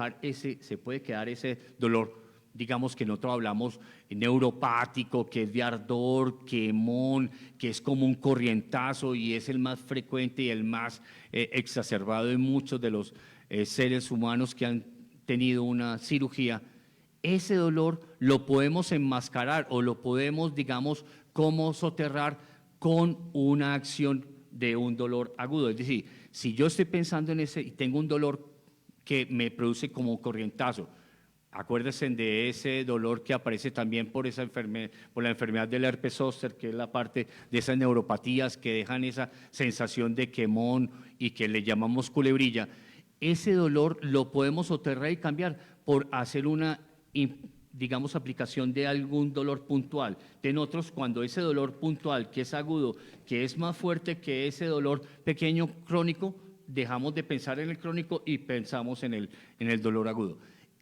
quedar ese dolor, digamos, que nosotros hablamos neuropático, que es de ardor, quemón, que es como un corrientazo y es el más frecuente y el más exacerbado en muchos de los seres humanos que han tenido una cirugía. Ese dolor lo podemos enmascarar o lo podemos, digamos, como soterrar con una acción de un dolor agudo. Es decir, si yo estoy pensando en ese y tengo un dolor que me produce como un corrientazo, acuérdense de ese dolor que aparece también por la enfermedad del herpes zóster, que es la parte de esas neuropatías que dejan esa sensación de quemón y que le llamamos culebrilla. Ese dolor lo podemos soterrar y cambiar por hacer una, digamos, aplicación de algún dolor puntual. De nosotros, cuando ese dolor puntual, que es agudo, que es más fuerte que ese dolor pequeño crónico, dejamos de pensar en el crónico y pensamos en el dolor agudo.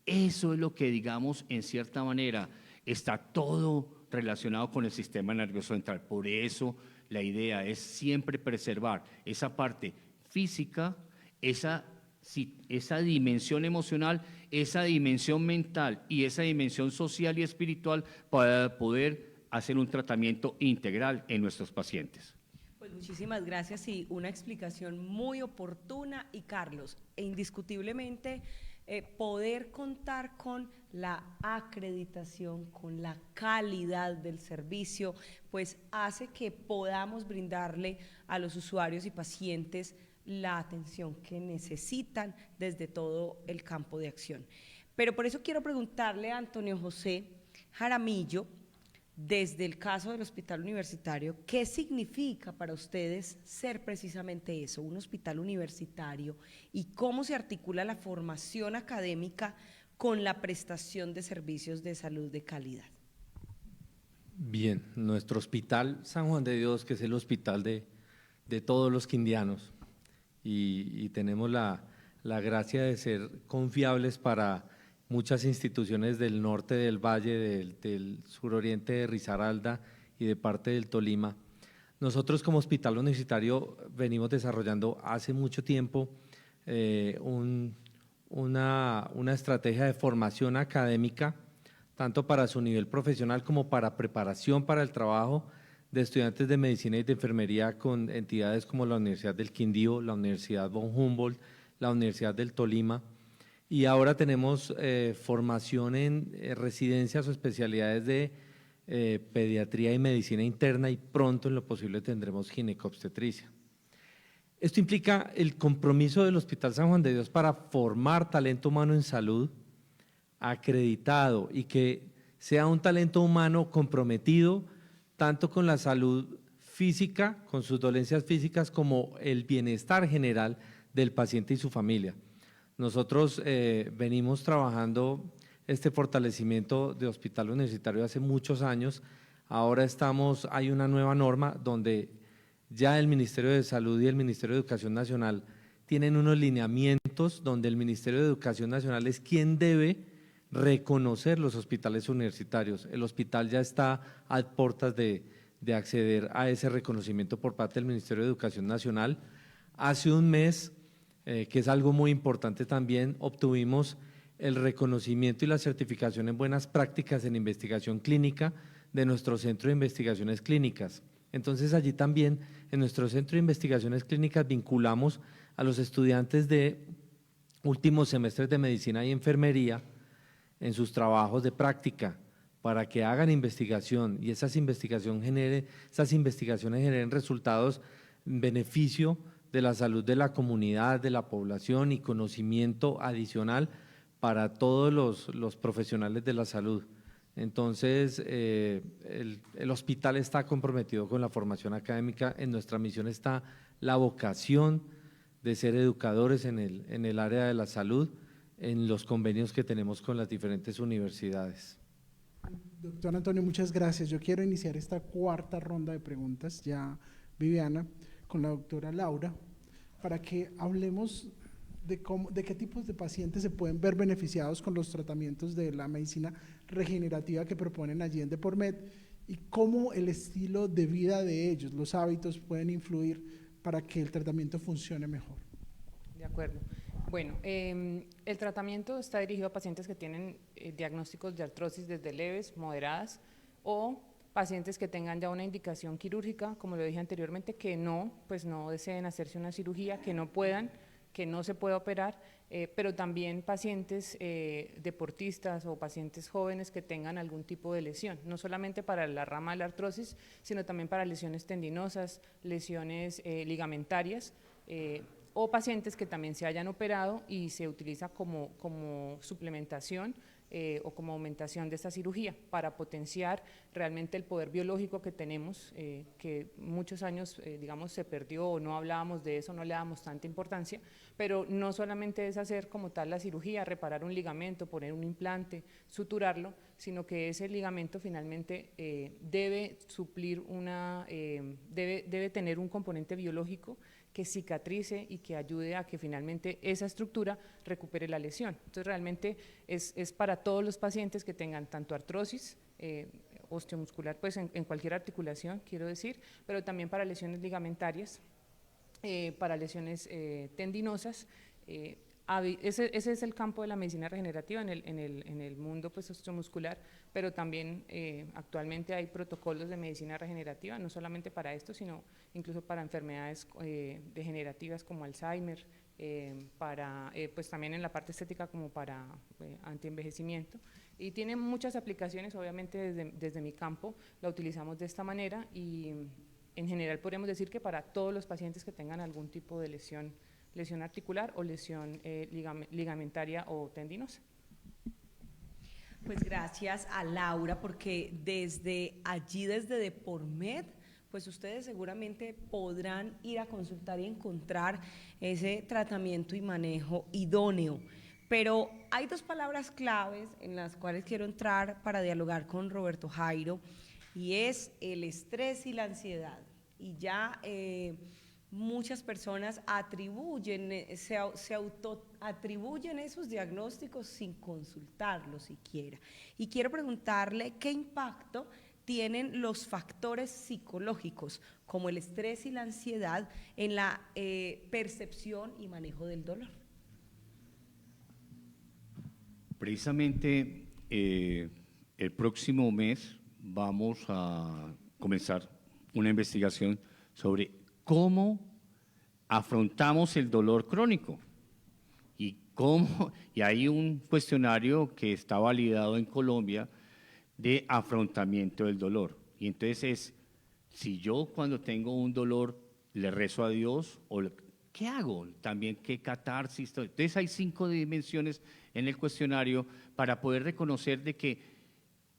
Eso es lo que, digamos, en cierta manera, está todo relacionado con el sistema nervioso central. Por eso la idea es siempre preservar esa parte física, esa dimensión emocional, esa dimensión mental y esa dimensión social y espiritual para poder hacer un tratamiento integral en nuestros pacientes. Pues muchísimas gracias y una explicación muy oportuna. Y Carlos, indiscutiblemente poder contar con la acreditación, con la calidad del servicio, pues hace que podamos brindarle a los usuarios y pacientes la atención que necesitan desde todo el campo de acción. Pero por eso quiero preguntarle a Antonio José Jaramillo, desde el caso del Hospital Universitario, ¿qué significa para ustedes ser precisamente eso, un hospital universitario, y cómo se articula la formación académica con la prestación de servicios de salud de calidad? Bien, nuestro hospital San Juan de Dios, que es el hospital de todos los quindianos, y tenemos la gracia de ser confiables para muchas instituciones del norte del valle, del suroriente de Risaralda y de parte del Tolima. Nosotros como hospital universitario venimos desarrollando hace mucho tiempo una estrategia de formación académica, tanto para su nivel profesional como para preparación para el trabajo de estudiantes de medicina y de enfermería con entidades como la Universidad del Quindío, la Universidad von Humboldt, la Universidad del Tolima, y ahora tenemos formación en residencias o especialidades de pediatría y medicina interna, y pronto en lo posible tendremos ginecobstetricia. Esto implica el compromiso del Hospital San Juan de Dios para formar talento humano en salud acreditado y que sea un talento humano comprometido tanto con la salud física, con sus dolencias físicas, como el bienestar general del paciente y su familia. Nosotros venimos trabajando este fortalecimiento de hospital universitario hace muchos años. Ahora hay una nueva norma donde ya el Ministerio de Salud y el Ministerio de Educación Nacional tienen unos lineamientos donde el Ministerio de Educación Nacional es quien debe reconocer los hospitales universitarios. El hospital ya está a puertas de acceder a ese reconocimiento por parte del Ministerio de Educación Nacional. Hace un mes, que es algo muy importante también, obtuvimos el reconocimiento y la certificación en buenas prácticas en investigación clínica de nuestro Centro de Investigaciones Clínicas. Entonces allí también, en nuestro Centro de Investigaciones Clínicas, vinculamos a los estudiantes de últimos semestres de medicina y enfermería en sus trabajos de práctica para que hagan investigación y esas investigaciones generen resultados en beneficio de la salud de la comunidad, de la población y conocimiento adicional para todos los profesionales de la salud. Entonces, el hospital está comprometido con la formación académica. En nuestra misión está la vocación de ser educadores en el área de la salud, en los convenios que tenemos con las diferentes universidades. Doctor Antonio, muchas gracias. Yo quiero iniciar esta cuarta ronda de preguntas, ya Viviana, con la doctora Laura, para que hablemos de qué tipos de pacientes se pueden ver beneficiados con los tratamientos de la medicina regenerativa que proponen allí en DePormed y cómo el estilo de vida de ellos, los hábitos pueden influir para que el tratamiento funcione mejor. De acuerdo. Bueno, el tratamiento está dirigido a pacientes que tienen diagnósticos de artrosis desde leves, moderadas, o pacientes que tengan ya una indicación quirúrgica, como lo dije anteriormente, que no deseen hacerse una cirugía, que no puedan, que no se pueda operar, pero también pacientes deportistas o pacientes jóvenes que tengan algún tipo de lesión, no solamente para la rama de la artrosis, sino también para lesiones tendinosas, lesiones ligamentarias, o pacientes que también se hayan operado y se utiliza como suplementación o como aumentación de esta cirugía para potenciar realmente el poder biológico que tenemos, que muchos años, digamos, se perdió o no hablábamos de eso, no le dábamos tanta importancia, pero no solamente es hacer como tal la cirugía, reparar un ligamento, poner un implante, suturarlo, sino que ese ligamento finalmente debe suplir debe tener un componente biológico que cicatrice y que ayude a que finalmente esa estructura recupere la lesión. Entonces realmente es para todos los pacientes que tengan tanto artrosis, osteomuscular, pues en cualquier articulación, quiero decir, pero también para lesiones ligamentarias, para lesiones tendinosas. Ese es el campo de la medicina regenerativa en el mundo pues, osteomuscular, pero también actualmente hay protocolos de medicina regenerativa, no solamente para esto, sino incluso para enfermedades degenerativas como Alzheimer, pues también en la parte estética como para antienvejecimiento. Y tiene muchas aplicaciones, obviamente desde mi campo la utilizamos de esta manera y en general podríamos decir que para todos los pacientes que tengan algún tipo de lesión articular o lesión ligamentaria o tendinosa. Pues gracias a Laura, porque desde DePormed, pues ustedes seguramente podrán ir a consultar y encontrar ese tratamiento y manejo idóneo. Pero hay dos palabras claves en las cuales quiero entrar para dialogar con Roberto Jairo, y es el estrés y la ansiedad. Y ya muchas personas se autoatribuyen esos diagnósticos sin consultarlos siquiera. Y quiero preguntarle qué impacto tienen los factores psicológicos como el estrés y la ansiedad en la percepción y manejo del dolor. Precisamente el próximo mes vamos a comenzar una investigación sobre cómo afrontamos el dolor crónico y hay un cuestionario que está validado en Colombia de afrontamiento del dolor. Y entonces si yo cuando tengo un dolor le rezo a Dios o ¿qué hago? También qué catarsis. Entonces hay 5 dimensiones en el cuestionario para poder reconocer de que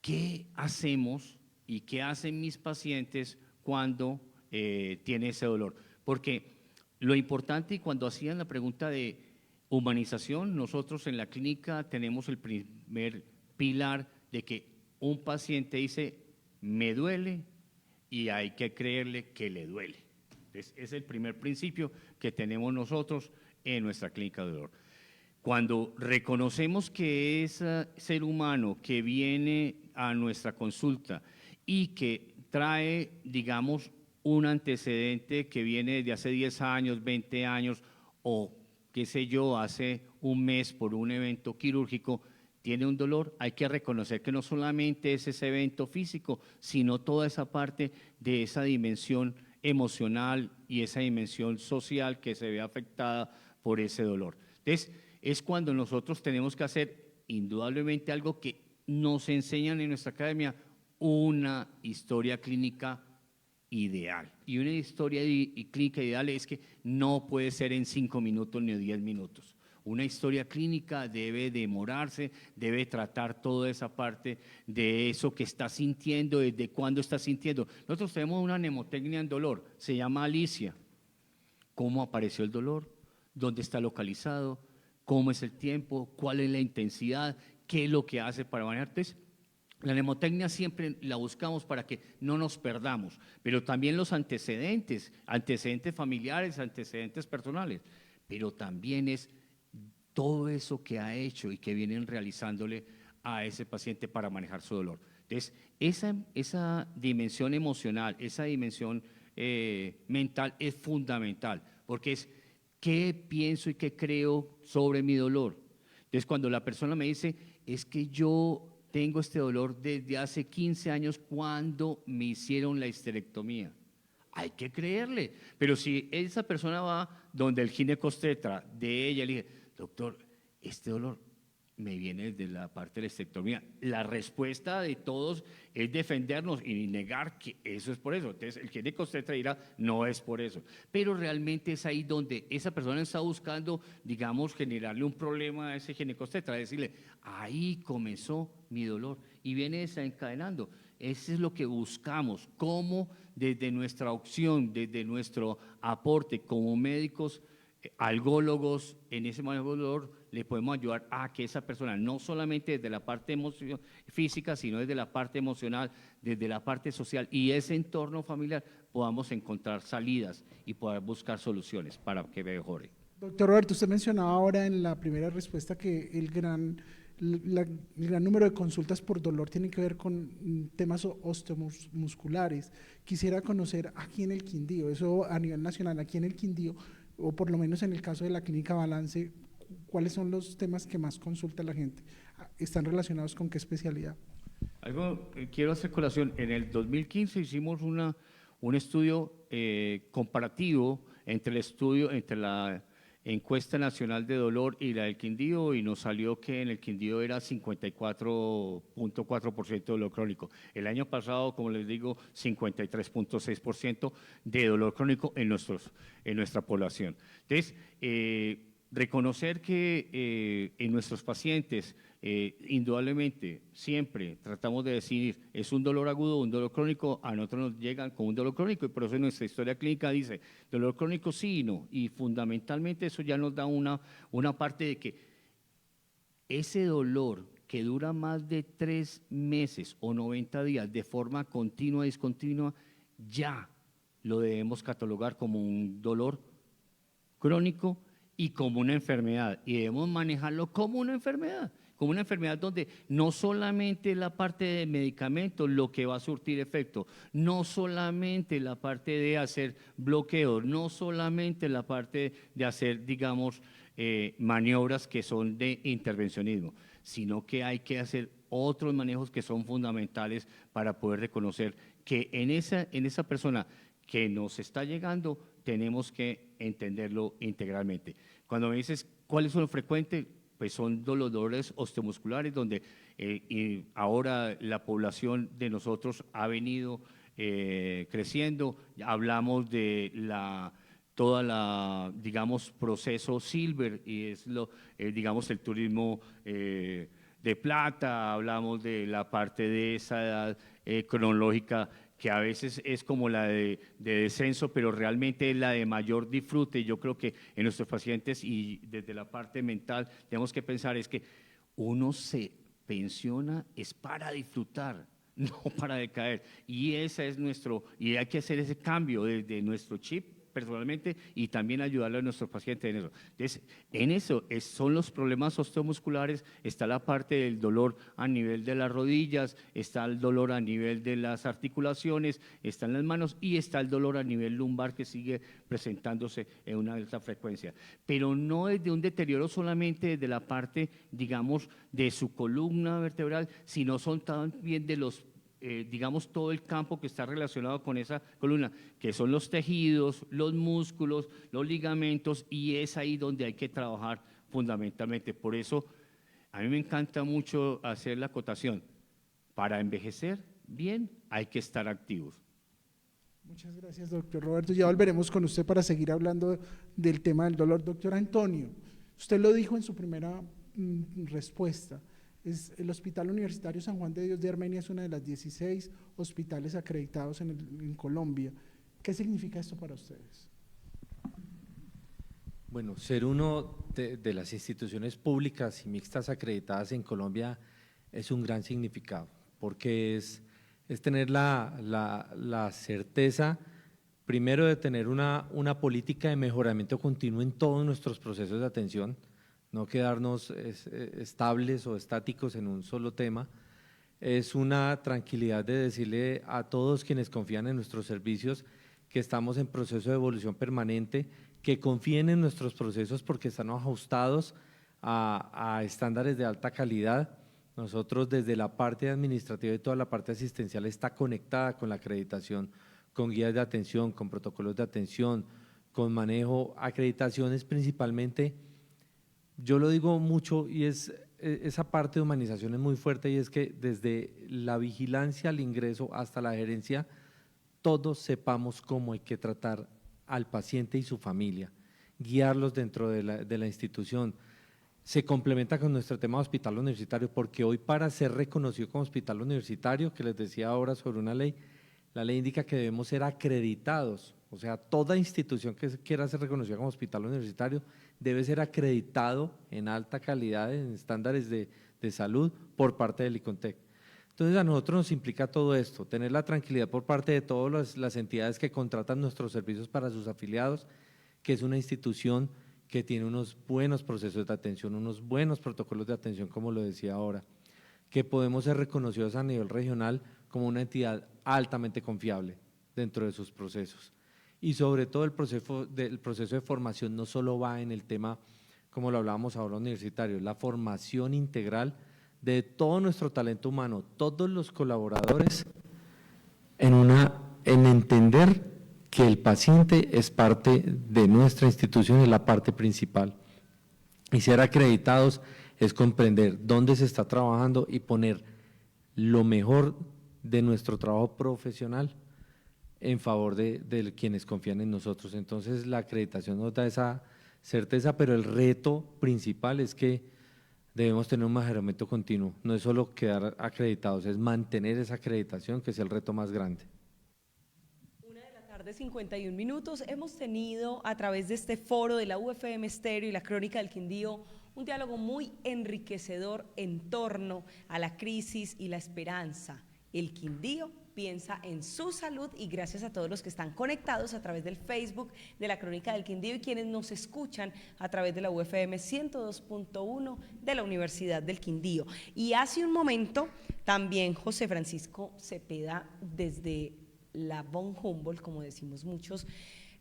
qué hacemos y qué hacen mis pacientes cuando tienen ese dolor. Porque lo importante, y cuando hacían la pregunta de humanización, nosotros en la clínica tenemos el primer pilar de que un paciente dice, me duele y hay que creerle que le duele. Es el primer principio que tenemos nosotros en nuestra clínica de dolor. Cuando reconocemos que ese ser humano que viene a nuestra consulta y que trae, digamos, un antecedente que viene desde hace 10 años, 20 años o qué sé yo, hace un mes por un evento quirúrgico, tiene un dolor, hay que reconocer que no solamente es ese evento físico, sino toda esa parte de esa dimensión emocional y esa dimensión social que se ve afectada por ese dolor. Entonces, es cuando nosotros tenemos que hacer indudablemente algo que nos enseñan en nuestra academia, una historia clínica ideal. Y una historia clínica ideal es que no puede ser en 5 minutos ni 10 minutos. Una historia clínica debe demorarse, debe tratar toda esa parte de eso que está sintiendo, desde cuándo está sintiendo. Nosotros tenemos una mnemotecnia en dolor, se llama Alicia. ¿Cómo apareció el dolor? ¿Dónde está localizado? ¿Cómo es el tiempo? ¿Cuál es la intensidad? ¿Qué es lo que hace para manejar? Entonces, la mnemotecnia siempre la buscamos para que no nos perdamos, pero también los antecedentes familiares, antecedentes personales, pero también es todo eso que ha hecho y que vienen realizándole a ese paciente para manejar su dolor. Entonces, esa dimensión emocional, esa dimensión mental es fundamental, porque es qué pienso y qué creo sobre mi dolor. Entonces, cuando la persona me dice, es que yo tengo este dolor desde hace 15 años cuando me hicieron la histerectomía. Hay que creerle, pero si esa persona va donde el ginecobstetra de ella le dice, doctor, este dolor me viene desde la parte de la histerectomía. La respuesta de todos es defendernos y negar que eso es por eso. Entonces, el ginecobstetra dirá, no es por eso. Pero realmente es ahí donde esa persona está buscando, digamos, generarle un problema a ese ginecobstetra, decirle, ahí comenzó mi dolor y viene desencadenando. Eso es lo que buscamos, cómo desde nuestra opción, desde nuestro aporte como médicos, algólogos en ese manejo del dolor, le podemos ayudar a que esa persona, no solamente desde la parte física, sino desde la parte emocional, desde la parte social y ese entorno familiar, podamos encontrar salidas y poder buscar soluciones para que mejore. Doctor Roberto, usted mencionaba ahora en la primera respuesta que el gran número de consultas por dolor tiene que ver con temas osteomusculares. Quisiera conocer aquí en el Quindío, eso a nivel nacional, aquí en el Quindío, o por lo menos en el caso de la Clínica Balance, ¿cuáles son los temas que más consulta la gente? ¿Están relacionados con qué especialidad? Quiero hacer colación. En el 2015 hicimos un estudio comparativo entre la encuesta nacional de dolor y la del Quindío y nos salió que en el Quindío era 54.4% de dolor crónico. El año pasado, como les digo, 53.6% de dolor crónico en nuestra población. Entonces, reconocer que en nuestros pacientes, indudablemente, siempre tratamos de decir, es un dolor agudo o un dolor crónico, a nosotros nos llegan con un dolor crónico y por eso nuestra historia clínica dice, dolor crónico sí y no, y fundamentalmente eso ya nos da una parte de que ese dolor que dura más de 3 meses o 90 días de forma continua, discontinua, ya lo debemos catalogar como un dolor crónico y como una enfermedad, y debemos manejarlo como una enfermedad donde no solamente la parte de medicamentos lo que va a surtir efecto, no solamente la parte de hacer bloqueos, no solamente la parte de hacer, digamos, maniobras que son de intervencionismo, sino que hay que hacer otros manejos que son fundamentales para poder reconocer que en esa persona que nos está llegando tenemos que entenderlo integralmente. Cuando me dices cuáles son los frecuentes, pues son los dolores osteomusculares, donde y ahora la población de nosotros ha venido creciendo. Hablamos de toda la, digamos, proceso silver, y es digamos, el turismo de plata. Hablamos de la parte de esa edad cronológica que a veces es como la de descenso, pero realmente es la de mayor disfrute. Yo creo que en nuestros pacientes, y desde la parte mental, tenemos que pensar es que uno se pensiona es para disfrutar, no para decaer. Y y hay que hacer ese cambio desde nuestro chip personalmente y también ayudarle a nuestros pacientes en eso. Entonces, en eso son los problemas osteomusculares, está la parte del dolor a nivel de las rodillas, está el dolor a nivel de las articulaciones, está en las manos y está el dolor a nivel lumbar que sigue presentándose en una alta frecuencia. Pero no es de un deterioro solamente de la parte, digamos, de su columna vertebral, sino son también de los digamos, todo el campo que está relacionado con esa columna, que son los tejidos, los músculos, los ligamentos, y es ahí donde hay que trabajar fundamentalmente. Por eso, a mí me encanta mucho hacer la acotación. Para envejecer bien, hay que estar activos. Muchas gracias, doctor Roberto. Ya volveremos con usted para seguir hablando del tema del dolor. Doctor Antonio, usted lo dijo en su primera respuesta. El Hospital Universitario San Juan de Dios de Armenia es uno de los 16 hospitales acreditados en Colombia. ¿Qué significa esto para ustedes? Bueno, ser uno de las instituciones públicas y mixtas acreditadas en Colombia es un gran significado, porque es tener la certeza, primero, de tener una política de mejoramiento continuo en todos nuestros procesos de atención, no quedarnos estables o estáticos en un solo tema. Es una tranquilidad de decirle a todos quienes confían en nuestros servicios que estamos en proceso de evolución permanente, que confíen en nuestros procesos porque están ajustados a estándares de alta calidad. Nosotros, desde la parte administrativa y toda la parte asistencial, está conectada con la acreditación, con guías de atención, con protocolos de atención, con manejo, acreditaciones principalmente. Yo lo digo mucho, y esa parte de humanización es muy fuerte, y es que desde la vigilancia al ingreso hasta la gerencia, todos sepamos cómo hay que tratar al paciente y su familia, guiarlos dentro de la institución. Se complementa con nuestro tema de hospital universitario, porque hoy, para ser reconocido como hospital universitario, que les decía ahora sobre una ley, la ley indica que debemos ser acreditados. O sea, toda institución que quiera ser reconocida como hospital universitario debe ser acreditado en alta calidad, en estándares de salud, por parte del ICONTEC. Entonces, a nosotros nos implica todo esto, tener la tranquilidad por parte de todas las entidades que contratan nuestros servicios para sus afiliados, que es una institución que tiene unos buenos procesos de atención, unos buenos protocolos de atención, como lo decía ahora, que podemos ser reconocidos a nivel regional como una entidad altamente confiable dentro de sus procesos. Y sobre todo el proceso de formación no solo va en el tema, como lo hablábamos ahora, universitario, la formación integral de todo nuestro talento humano, todos los colaboradores, en entender que el paciente es parte de nuestra institución, es la parte principal. Y ser acreditados es comprender dónde se está trabajando y poner lo mejor de nuestro trabajo profesional en favor de quienes confían en nosotros. Entonces, la acreditación nos da esa certeza, pero el reto principal es que debemos tener un mejoramiento continuo. No es solo quedar acreditados, es mantener esa acreditación, que es el reto más grande. 1:51 p.m. Hemos tenido, a través de este foro de la UFM Estéreo y la Crónica del Quindío, un diálogo muy enriquecedor en torno a la crisis y la esperanza. El Quindío piensa en su salud, y gracias a todos los que están conectados a través del Facebook de la Crónica del Quindío y quienes nos escuchan a través de la UFM 102.1 de la Universidad del Quindío. Y hace un momento también José Francisco Cepeda, desde la von Humboldt, como decimos muchos,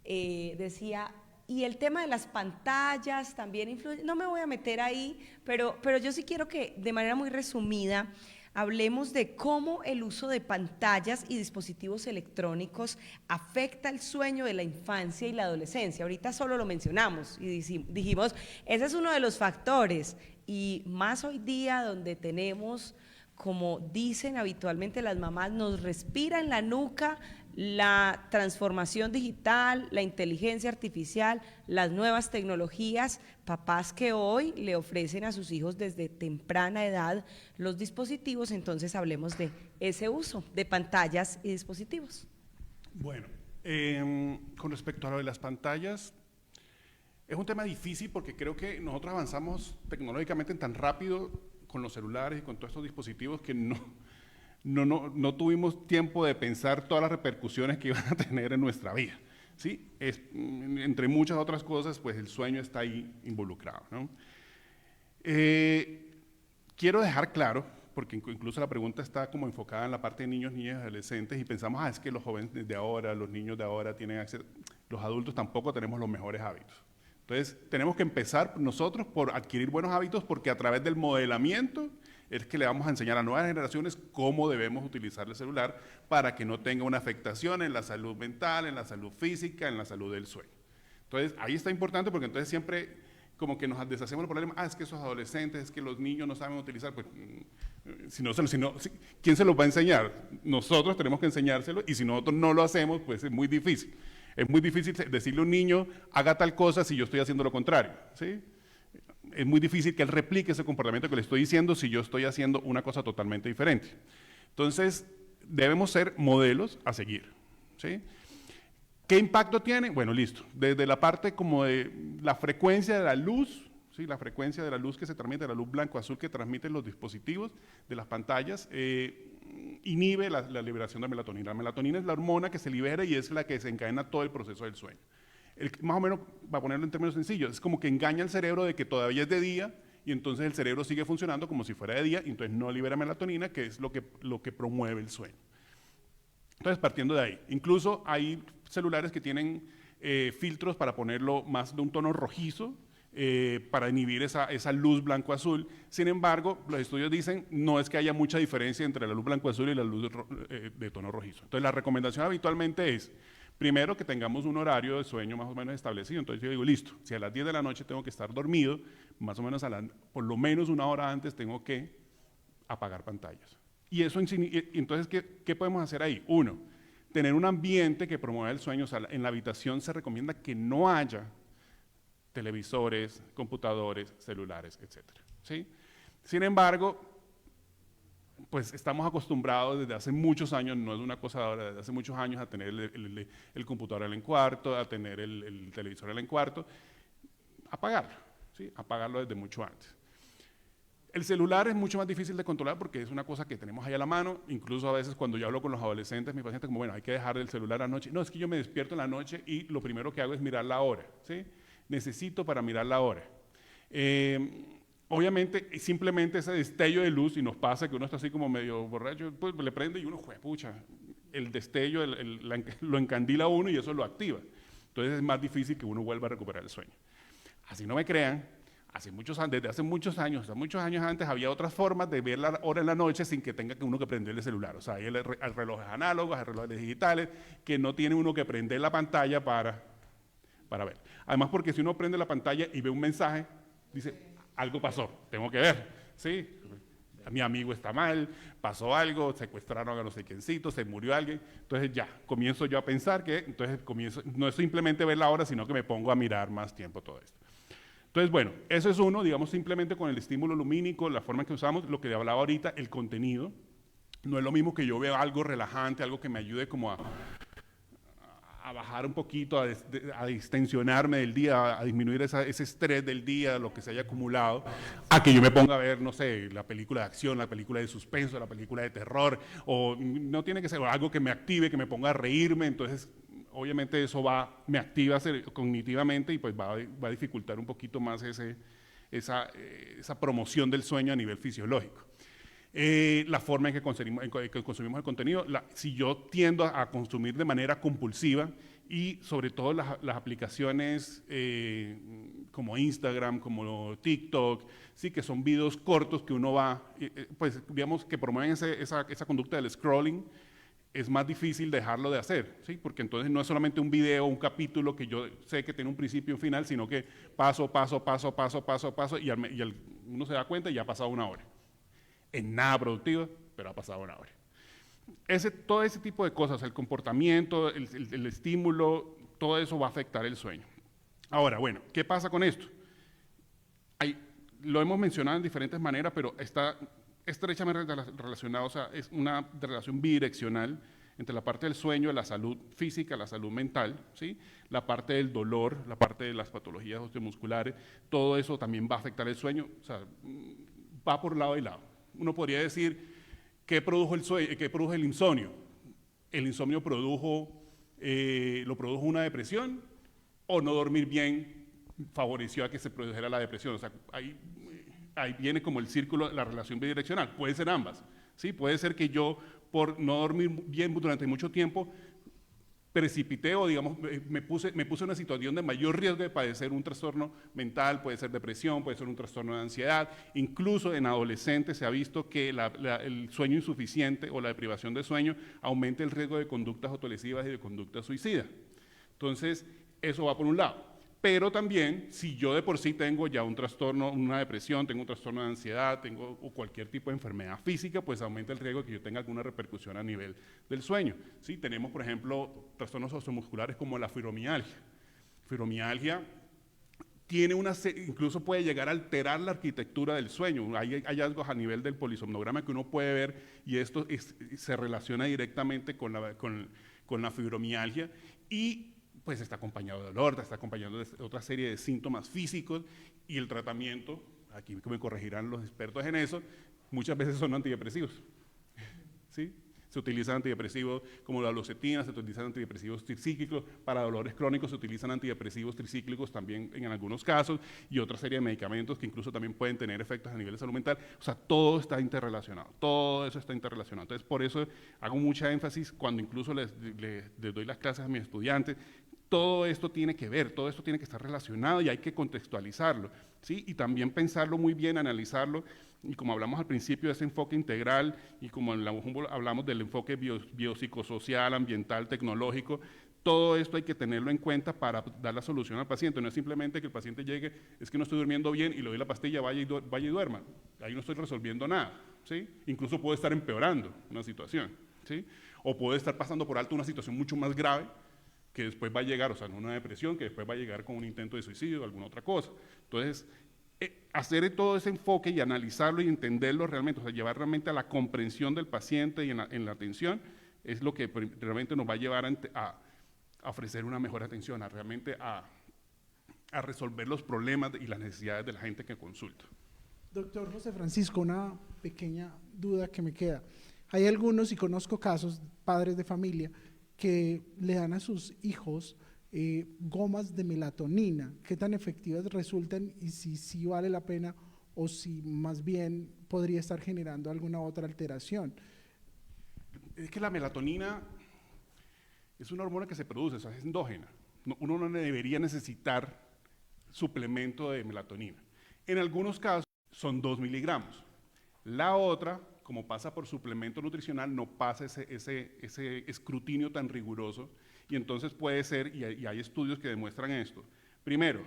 decía, y el tema de las pantallas también influye. No me voy a meter ahí, pero yo sí quiero que de manera muy resumida hablemos de cómo el uso de pantallas y dispositivos electrónicos afecta el sueño de la infancia y la adolescencia. Ahorita solo lo mencionamos y dijimos, ese es uno de los factores, y más hoy día donde tenemos, como dicen habitualmente las mamás, nos respira en la nuca la transformación digital, la inteligencia artificial, las nuevas tecnologías, papás que hoy le ofrecen a sus hijos desde temprana edad los dispositivos. Entonces hablemos de ese uso de pantallas y dispositivos. Bueno, con respecto a lo de las pantallas, es un tema difícil porque creo que nosotros avanzamos tecnológicamente tan rápido con los celulares y con todos estos dispositivos que no tuvimos tiempo de pensar todas las repercusiones que iban a tener en nuestra vida, ¿sí? Entre muchas otras cosas, pues el sueño está ahí involucrado, ¿no? Quiero dejar claro, porque incluso la pregunta está como enfocada en la parte de niños, niñas y adolescentes, y pensamos, es que los jóvenes de ahora, los niños de ahora tienen acceso, los adultos tampoco tenemos los mejores hábitos. Entonces, tenemos que empezar nosotros por adquirir buenos hábitos, porque a través del modelamiento es que le vamos a enseñar a nuevas generaciones cómo debemos utilizar el celular para que no tenga una afectación en la salud mental, en la salud física, en la salud del sueño. Entonces, ahí está importante, porque entonces siempre como que nos deshacemos del problema, es que esos adolescentes, es que los niños no saben utilizar, pues, ¿quién se los va a enseñar? Nosotros tenemos que enseñárselo, y si nosotros no lo hacemos, pues es muy difícil. Es muy difícil decirle a un niño, haga tal cosa si yo estoy haciendo lo contrario, ¿sí? Es muy difícil que él replique ese comportamiento que le estoy diciendo si yo estoy haciendo una cosa totalmente diferente. Entonces, debemos ser modelos a seguir, ¿sí? ¿Qué impacto tiene? Bueno, listo. Desde la parte como de la frecuencia de la luz, ¿sí? La frecuencia de la luz que se transmite, la luz blanco-azul que transmiten los dispositivos de las pantallas, inhibe la liberación de melatonina. La melatonina es la hormona que se libera y es la que desencadena todo el proceso del sueño. Más o menos, para ponerlo en términos sencillos, es como que engaña al cerebro de que todavía es de día, y entonces el cerebro sigue funcionando como si fuera de día, y entonces no libera melatonina, que es lo que promueve el sueño. Entonces, partiendo de ahí, incluso hay celulares que tienen filtros para ponerlo más de un tono rojizo, para inhibir esa luz blanco-azul. Sin embargo, los estudios dicen no es que haya mucha diferencia entre la luz blanco-azul y la luz de tono rojizo. Entonces, la recomendación habitualmente es, primero, que tengamos un horario de sueño más o menos establecido. Entonces yo digo, listo, si a las 10 de la noche tengo que estar dormido, más o menos por lo menos una hora antes tengo que apagar pantallas. Y eso, entonces, ¿qué podemos hacer ahí? Uno, tener un ambiente que promueva el sueño. O sea, en la habitación se recomienda que no haya televisores, computadores, celulares, etc. ¿Sí? Sin embargo, pues estamos acostumbrados desde hace muchos años, no es una cosa de ahora, desde hace muchos años, a tener el computador en el cuarto, a tener el televisor en el cuarto, apagarlo, ¿sí? Apagarlo desde mucho antes. El celular es mucho más difícil de controlar porque es una cosa que tenemos ahí a la mano. Incluso a veces cuando yo hablo con los adolescentes, mis pacientes, como, bueno, hay que dejar el celular anoche. No, es que yo me despierto en la noche y lo primero que hago es mirar la hora, ¿sí? Necesito para mirar la hora. Obviamente, simplemente ese destello de luz, y nos pasa que uno está así como medio borracho, pues le prende y uno, juepucha, el destello lo encandila a uno y eso lo activa. Entonces es más difícil que uno vuelva a recuperar el sueño. Así no me crean, desde hace muchos años antes, había otras formas de ver la hora en la noche sin que tenga que uno que prender el celular. O sea, hay relojes análogos, hay relojes digitales, que no tiene uno que prender la pantalla para ver. Además, porque si uno prende la pantalla y ve un mensaje, dice, algo pasó, tengo que ver, ¿sí? Mi amigo está mal, pasó algo, secuestraron a no sé quiéncito, se murió alguien. Entonces ya, comienzo yo a pensar no es simplemente ver la hora, sino que me pongo a mirar más tiempo todo esto. Entonces, bueno, eso es uno, digamos, simplemente con el estímulo lumínico, la forma en que usamos, lo que hablaba ahorita, el contenido. No es lo mismo que yo vea algo relajante, algo que me ayude como a a bajar un poquito, a distensionarme del día, a disminuir ese estrés del día, lo que se haya acumulado, a que yo me ponga a ver, no sé, la película de acción, la película de suspenso, la película de terror, o no tiene que ser algo que me active, que me ponga a reírme, entonces obviamente eso me activa cognitivamente y pues va a dificultar un poquito más esa promoción del sueño a nivel fisiológico. La forma en que consumimos el contenido, si yo tiendo a consumir de manera compulsiva y sobre todo las aplicaciones como Instagram, como TikTok, sí, que son videos cortos que uno va, pues digamos que promueven esa conducta del scrolling, es más difícil dejarlo de hacer, ¿sí? Porque entonces no es solamente un video, un capítulo que yo sé que tiene un principio y un final, sino que paso, y uno se da cuenta y ya ha pasado una hora. En nada productiva, pero ha pasado una hora. Todo ese tipo de cosas, el comportamiento, el estímulo, todo eso va a afectar el sueño. Ahora, bueno, ¿qué pasa con esto? Lo hemos mencionado en diferentes maneras, pero está estrechamente relacionado, o sea, es una relación bidireccional entre la parte del sueño, la salud física, la salud mental, ¿sí? La parte del dolor, la parte de las patologías osteomusculares, todo eso también va a afectar el sueño, o sea, va por lado y lado. Uno podría decir, ¿qué produjo el insomnio? El insomnio lo produjo una depresión, o no dormir bien favoreció a que se produjera la depresión. O sea, ahí viene como el círculo, la relación bidireccional. Puede ser ambas, ¿sí? Puede ser que yo, por no dormir bien durante mucho tiempo, precipité o, digamos, me puse en una situación de mayor riesgo de padecer un trastorno mental, puede ser depresión, puede ser un trastorno de ansiedad. Incluso en adolescentes se ha visto que el sueño insuficiente o la deprivación de sueño aumenta el riesgo de conductas autolesivas y de conductas suicidas. Entonces, eso va por un lado. Pero también, si yo de por sí tengo ya un trastorno, una depresión, tengo un trastorno de ansiedad, o cualquier tipo de enfermedad física, pues aumenta el riesgo de que yo tenga alguna repercusión a nivel del sueño. ¿Sí? Tenemos, por ejemplo, trastornos osteomusculares como la fibromialgia. Fibromialgia tiene incluso puede llegar a alterar la arquitectura del sueño. Hay hallazgos a nivel del polisomnograma que uno puede ver y esto se relaciona directamente con la fibromialgia y pues está acompañado de dolor, está acompañado de otra serie de síntomas físicos y el tratamiento, aquí me corregirán los expertos en eso, muchas veces son antidepresivos, ¿sí? Se utilizan antidepresivos como la alocetina, se utilizan antidepresivos tricíclicos, para dolores crónicos se utilizan antidepresivos tricíclicos también en algunos casos y otra serie de medicamentos que incluso también pueden tener efectos a nivel de salud mental. O sea, todo está interrelacionado, todo eso está interrelacionado. Entonces, por eso hago mucha énfasis cuando incluso les doy las clases a mis estudiantes. Todo esto tiene que ver, todo esto tiene que estar relacionado y hay que contextualizarlo, ¿sí? Y también pensarlo muy bien, analizarlo, y como hablamos al principio de ese enfoque integral, y como en la Humboldt hablamos del enfoque biopsicosocial, ambiental, tecnológico, todo esto hay que tenerlo en cuenta para dar la solución al paciente. No es simplemente que el paciente llegue, es que no estoy durmiendo bien y le doy la pastilla, vaya y duerma. Ahí no estoy resolviendo nada, ¿sí? Incluso puede estar empeorando una situación, ¿sí? O puede estar pasando por alto una situación mucho más grave, que después va a llegar, o sea, no una depresión, que después va a llegar con un intento de suicidio o alguna otra cosa. Entonces, hacer todo ese enfoque y analizarlo y entenderlo realmente, o sea, llevar realmente a la comprensión del paciente y en la atención, es lo que realmente nos va a llevar a ofrecer una mejor atención, a resolver los problemas y las necesidades de la gente que consulta. Doctor José Francisco, una pequeña duda que me queda. Hay algunos, y conozco casos, padres de familia, que le dan a sus hijos gomas de melatonina. ¿Qué tan efectivas resultan y si vale la pena o si más bien podría estar generando alguna otra alteración? Es que la melatonina es una hormona que se produce, o sea, es endógena. Uno no debería necesitar suplemento de melatonina. En algunos casos son 2 miligramos. La otra, como pasa por suplemento nutricional, no pasa ese escrutinio tan riguroso y entonces puede ser, y hay estudios que demuestran esto, primero,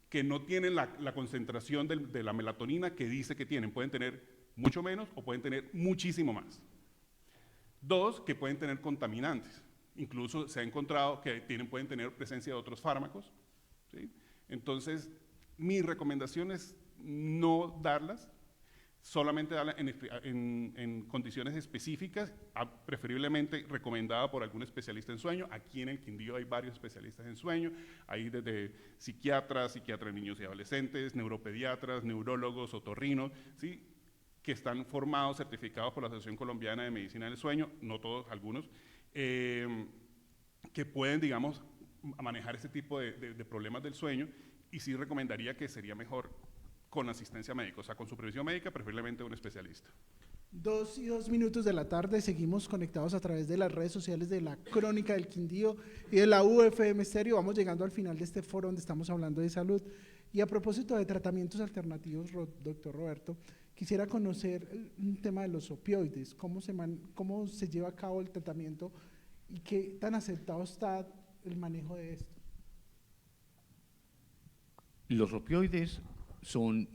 que no tienen la concentración de la melatonina que dice que tienen, pueden tener mucho menos o pueden tener muchísimo más. Dos, que pueden tener contaminantes, incluso se ha encontrado que pueden tener presencia de otros fármacos, ¿sí? Entonces, mi recomendación es no darlas. solamente darla en condiciones específicas, preferiblemente recomendada por algún especialista en sueño. Aquí en el Quindío hay varios especialistas en sueño, hay desde psiquiatras de niños y adolescentes, neuropediatras, neurólogos, otorrinos, ¿sí?, que están formados, certificados por la Asociación Colombiana de Medicina del Sueño, no todos, algunos, que pueden, digamos, manejar ese tipo de problemas del sueño, y sí recomendaría que sería mejor con asistencia médica, o sea, con supervisión médica, preferiblemente un especialista. 2:02 de la tarde, seguimos conectados a través de las redes sociales de la Crónica del Quindío y de la UFM Estéreo. Vamos llegando al final de este foro donde estamos hablando de salud. Y a propósito de tratamientos alternativos, doctor Roberto, quisiera conocer un tema de los opioides, cómo se lleva a cabo el tratamiento y qué tan aceptado está el manejo de esto. Los opioides son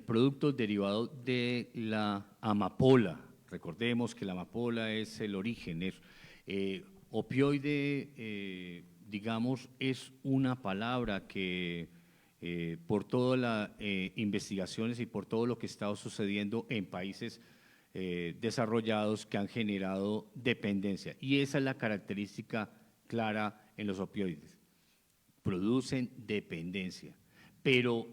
productos derivados de la amapola. Recordemos que la amapola es el origen. Opioide, digamos, es una palabra que por todas las investigaciones y por todo lo que está sucediendo en países desarrollados que han generado dependencia. Y esa es la característica clara en los opioides. Producen dependencia. Pero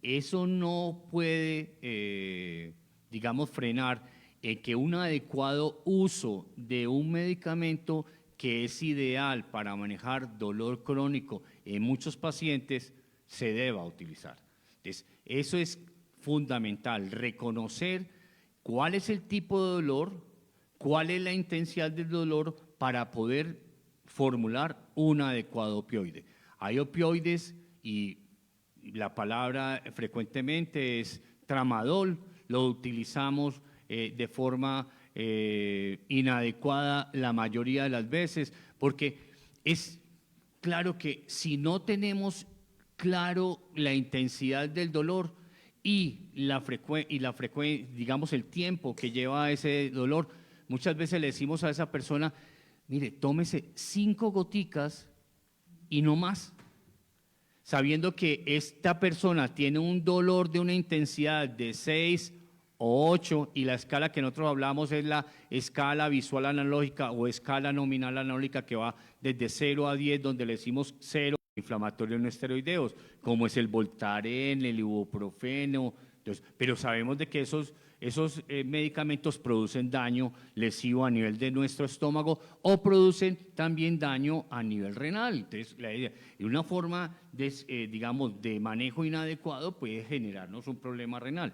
eso no puede, digamos, frenar que un adecuado uso de un medicamento que es ideal para manejar dolor crónico en muchos pacientes se deba utilizar. Entonces, eso es fundamental, reconocer cuál es el tipo de dolor, cuál es la intensidad del dolor para poder formular un adecuado opioide. Hay opioides y la palabra frecuentemente es tramadol, lo utilizamos de forma inadecuada la mayoría de las veces, porque es claro que si no tenemos claro la intensidad del dolor y digamos el tiempo que lleva ese dolor, muchas veces le decimos a esa persona, mire, tómese 5 goticas y no más, sabiendo que esta persona tiene un dolor de una intensidad de 6 o 8 y la escala que nosotros hablamos es la escala visual analógica o escala nominal analógica que va desde 0 a 10, donde le decimos 0 inflamatorios no esteroideos, como es el Voltaren, el ibuprofeno. Entonces, pero sabemos de que esos medicamentos producen daño lesivo a nivel de nuestro estómago o producen también daño a nivel renal. Entonces, una forma digamos, de manejo inadecuado puede generarnos un problema renal.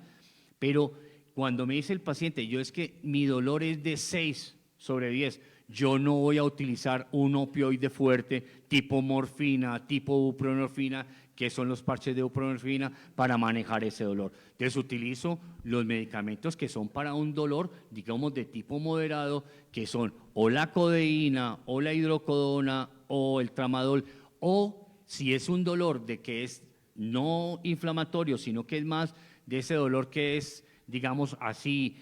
Pero cuando me dice el paciente, yo es que mi dolor es de 6/10, yo no voy a utilizar un opioide fuerte tipo morfina, tipo buprenorfina, que son los parches de buprenorfina, para manejar ese dolor. Entonces utilizo los medicamentos que son para un dolor, digamos, de tipo moderado, que son o la codeína, o la hidrocodona, o el tramadol, o si es un dolor de que es no inflamatorio, sino que es más de ese dolor que es, digamos así,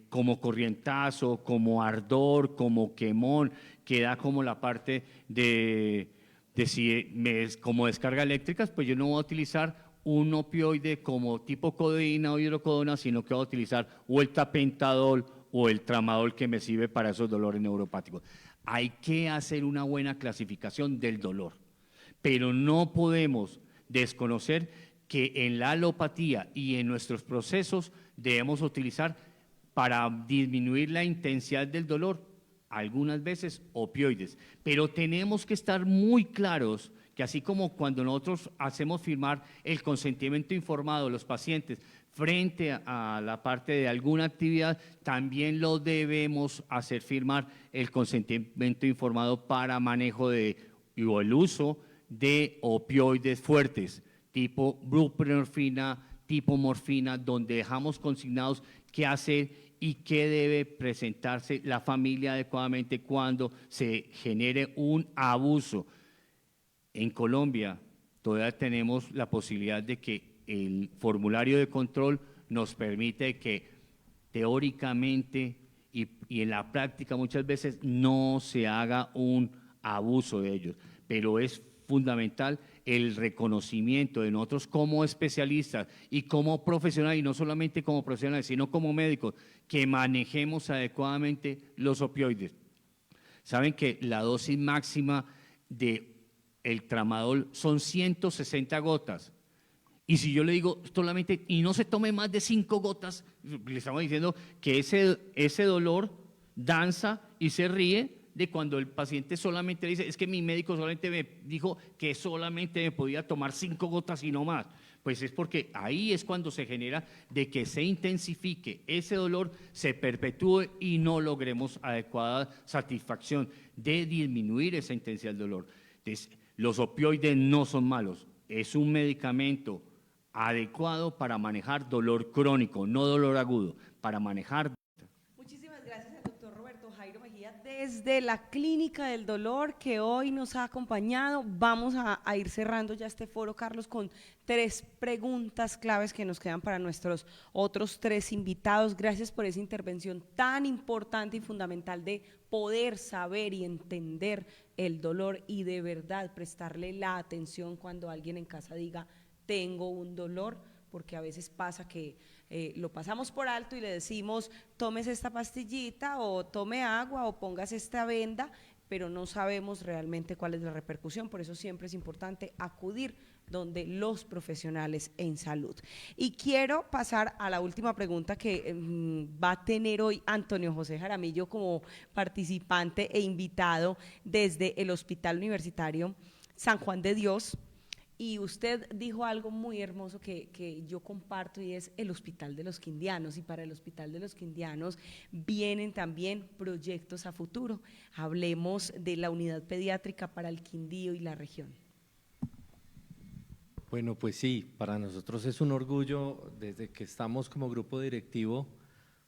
como corrientazo, como ardor, como quemón, que da como la parte como descarga eléctricas, pues yo no voy a utilizar un opioide como tipo codeína o hidrocodona, sino que voy a utilizar o el tapentadol o el tramadol, que me sirve para esos dolores neuropáticos. Hay que hacer una buena clasificación del dolor, pero no podemos desconocer que en la alopatía y en nuestros procesos debemos utilizar para disminuir la intensidad del dolor, algunas veces opioides, pero tenemos que estar muy claros que así como cuando nosotros hacemos firmar el consentimiento informado de los pacientes frente a la parte de alguna actividad, también lo debemos hacer firmar el consentimiento informado para manejo o el uso de opioides fuertes, tipo buprenorfina, tipo morfina, donde dejamos consignados qué hacer y qué debe presentarse la familia adecuadamente cuando se genere un abuso. En Colombia todavía tenemos la posibilidad de que el formulario de control nos permite que teóricamente y en la práctica muchas veces no se haga un abuso de ellos, pero es fundamental el reconocimiento de nosotros como especialistas y como profesionales, y no solamente como profesionales, sino como médicos, que manejemos adecuadamente los opioides. Saben que la dosis máxima de el tramadol son 160 gotas. Y si yo le digo solamente, y no se tome más de 5 gotas, le estamos diciendo que ese dolor danza y se ríe de cuando el paciente solamente le dice, es que mi médico solamente me dijo que solamente me podía tomar 5 gotas y no más. Pues es porque ahí es cuando se genera de que se intensifique ese dolor, se perpetúe y no logremos adecuada satisfacción de disminuir esa intensidad del dolor. Entonces, los opioides no son malos, es un medicamento adecuado para manejar dolor crónico, no dolor agudo, para manejar. Muchísimas gracias al doctor Roberto Jairo Mejía desde la Clínica del Dolor que hoy nos ha acompañado. Vamos a ir cerrando ya este foro, Carlos, con 3 preguntas claves que nos quedan para nuestros otros 3 invitados. Gracias por esa intervención tan importante y fundamental de poder saber y entender el dolor y de verdad prestarle la atención cuando alguien en casa diga tengo un dolor, porque a veces pasa que lo pasamos por alto y le decimos tómese esta pastillita o tome agua o póngase esta venda, pero no sabemos realmente cuál es la repercusión. Por eso siempre es importante acudir donde los profesionales en salud. Y quiero pasar a la última pregunta que va a tener hoy Antonio José Jaramillo como participante e invitado desde el Hospital Universitario San Juan de Dios. Y usted dijo algo muy hermoso que yo comparto y es el Hospital de los Quindianos, y para el Hospital de los Quindianos vienen también proyectos a futuro. Hablemos de la unidad pediátrica para el Quindío y la región. Bueno, pues sí, para nosotros es un orgullo, desde que estamos como grupo directivo,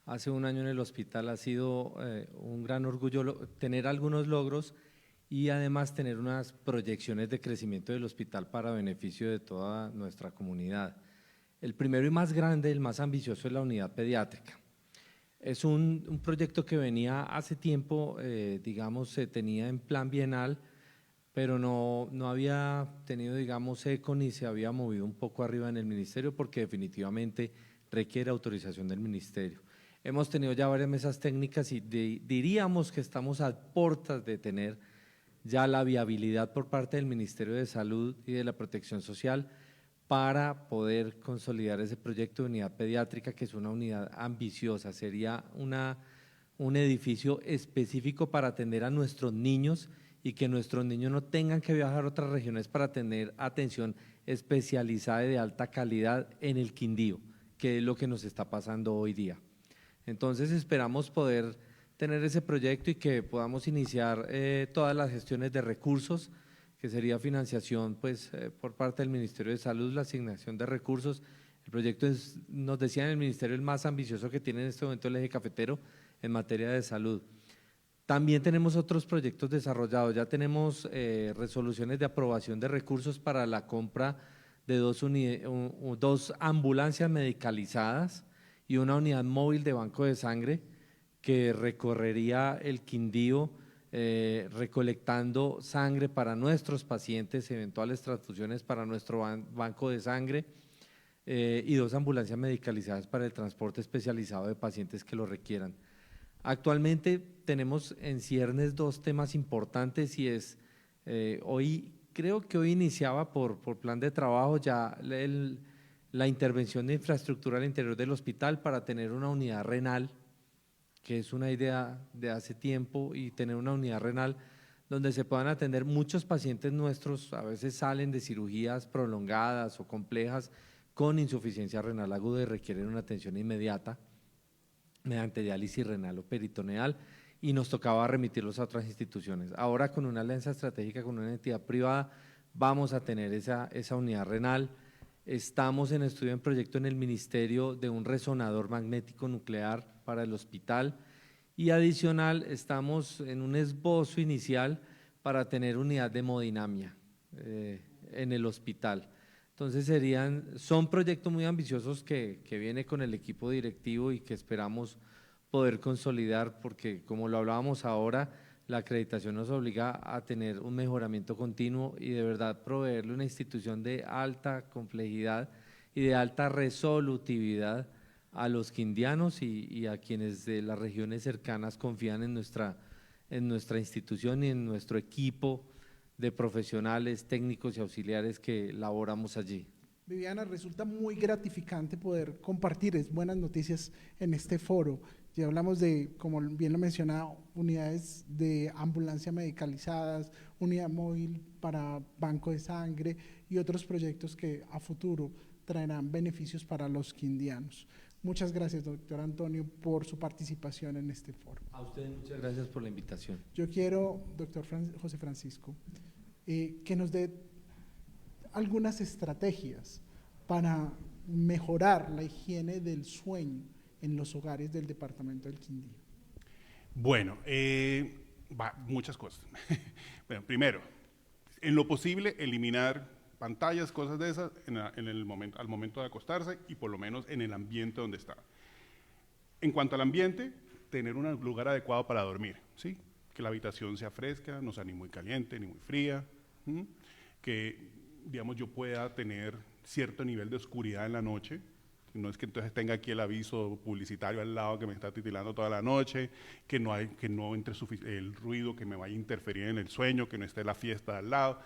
hace un año en el hospital ha sido un gran orgullo tener algunos logros y además tener unas proyecciones de crecimiento del hospital para beneficio de toda nuestra comunidad. El primero y más grande, el más ambicioso, es la unidad pediátrica. Es un proyecto que venía hace tiempo, digamos, se tenía en plan bienal, pero no había tenido, digamos, eco ni se había movido un poco arriba en el ministerio porque definitivamente requiere autorización del ministerio. Hemos tenido ya varias mesas técnicas y diríamos que estamos a puertas de tener ya la viabilidad por parte del Ministerio de Salud y de la Protección Social para poder consolidar ese proyecto de unidad pediátrica, que es una unidad ambiciosa, sería un edificio específico para atender a nuestros niños y que nuestros niños no tengan que viajar a otras regiones para tener atención especializada y de alta calidad en el Quindío, que es lo que nos está pasando hoy día. Entonces esperamos poder tener ese proyecto y que podamos iniciar todas las gestiones de recursos, que sería financiación pues, por parte del Ministerio de Salud, la asignación de recursos. El proyecto es, nos decían en el Ministerio, el más ambicioso que tiene en este momento el eje cafetero en materia de salud. También tenemos otros proyectos desarrollados, ya tenemos resoluciones de aprobación de recursos para la compra de 2 ambulancias medicalizadas y una unidad móvil de banco de sangre que recorrería el Quindío recolectando sangre para nuestros pacientes, eventuales transfusiones para nuestro banco de sangre y 2 ambulancias medicalizadas para el transporte especializado de pacientes que lo requieran. Actualmente tenemos en ciernes 2 temas importantes y es, creo que hoy iniciaba por plan de trabajo ya la intervención de infraestructura al interior del hospital para tener una unidad renal, que es una idea de hace tiempo, y tener una unidad renal donde se puedan atender muchos pacientes nuestros, a veces salen de cirugías prolongadas o complejas con insuficiencia renal aguda y requieren una atención inmediata mediante diálisis renal o peritoneal, y nos tocaba remitirlos a otras instituciones. Ahora con una alianza estratégica con una entidad privada vamos a tener esa unidad renal. Estamos en estudio en proyecto en el ministerio de un resonador magnético nuclear para el hospital y adicional estamos en un esbozo inicial para tener unidad de hemodinamia en el hospital. Entonces son proyectos muy ambiciosos que viene con el equipo directivo y que esperamos poder consolidar porque como lo hablábamos ahora, la acreditación nos obliga a tener un mejoramiento continuo y de verdad proveerle una institución de alta complejidad y de alta resolutividad a los quindianos y a quienes de las regiones cercanas confían en nuestra institución y en nuestro equipo de profesionales, técnicos y auxiliares que laboramos allí. Viviana, resulta muy gratificante poder compartir buenas noticias en este foro. Ya hablamos de, como bien lo mencionaba, unidades de ambulancia medicalizadas, unidad móvil para banco de sangre y otros proyectos que a futuro traerán beneficios para los quindianos. Muchas gracias, doctor Antonio, por su participación en este foro. A ustedes muchas gracias por la invitación. Yo quiero, doctor José Francisco, que nos dé algunas estrategias para mejorar la higiene del sueño en los hogares del departamento del Quindío. Bueno, muchas cosas. Bueno, primero, en lo posible, eliminar pantallas, cosas de esas, al momento de acostarse y por lo menos en el ambiente donde está. En cuanto al ambiente, tener un lugar adecuado para dormir, ¿sí? Que la habitación sea fresca, no sea ni muy caliente ni muy fría, que, digamos, yo pueda tener cierto nivel de oscuridad en la noche. No es que entonces tenga aquí el aviso publicitario al lado que me está titilando toda la noche, que no entre el ruido que me vaya a interferir en el sueño, que no esté la fiesta al lado.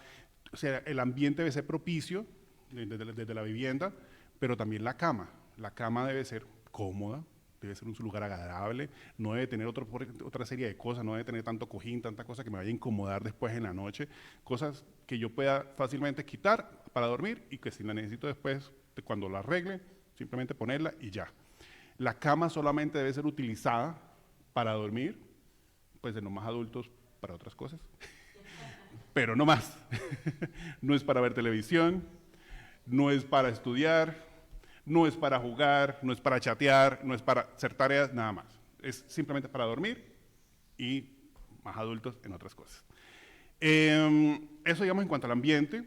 O sea, el ambiente debe ser propicio desde la vivienda, pero también la cama. La cama debe ser cómoda, debe ser un lugar agradable, no debe tener otra serie de cosas, no debe tener tanto cojín, tanta cosa que me vaya a incomodar después en la noche, cosas que yo pueda fácilmente quitar para dormir y que si la necesito después, cuando la arregle, simplemente ponerla y ya. La cama solamente debe ser utilizada para dormir, pues en los más adultos para otras cosas, pero no más. No es para ver televisión, no es para estudiar, no es para jugar, no es para chatear, no es para hacer tareas, nada más. Es simplemente para dormir y más adultos en otras cosas. Eso digamos en cuanto al ambiente.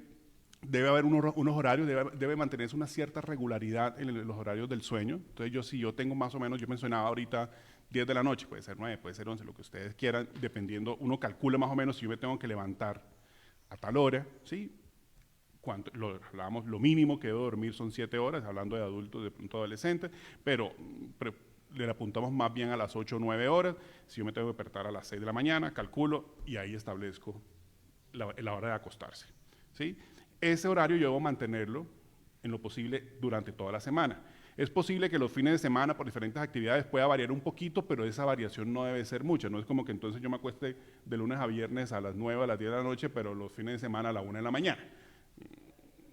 Debe haber unos horarios, debe mantenerse una cierta regularidad en los horarios del sueño. Entonces, si yo tengo más o menos, yo mencionaba ahorita 10 de la noche, puede ser 9, puede ser 11, lo que ustedes quieran, dependiendo, uno calcula más o menos si yo me tengo que levantar a tal hora, ¿sí? Hablábamos, lo mínimo que debo dormir son 7 horas, hablando de adultos, de pronto adolescentes, pero le apuntamos más bien a las 8 o 9 horas. Si yo me tengo que despertar a las 6 de la mañana, calculo y ahí establezco la hora de acostarse, ¿sí? Ese horario yo debo mantenerlo en lo posible durante toda la semana. Es posible que los fines de semana por diferentes actividades pueda variar un poquito, pero esa variación no debe ser mucha. No es como que entonces yo me acueste de lunes a viernes a las 9 a las 10 de la noche, pero los fines de semana a la 1 de la mañana.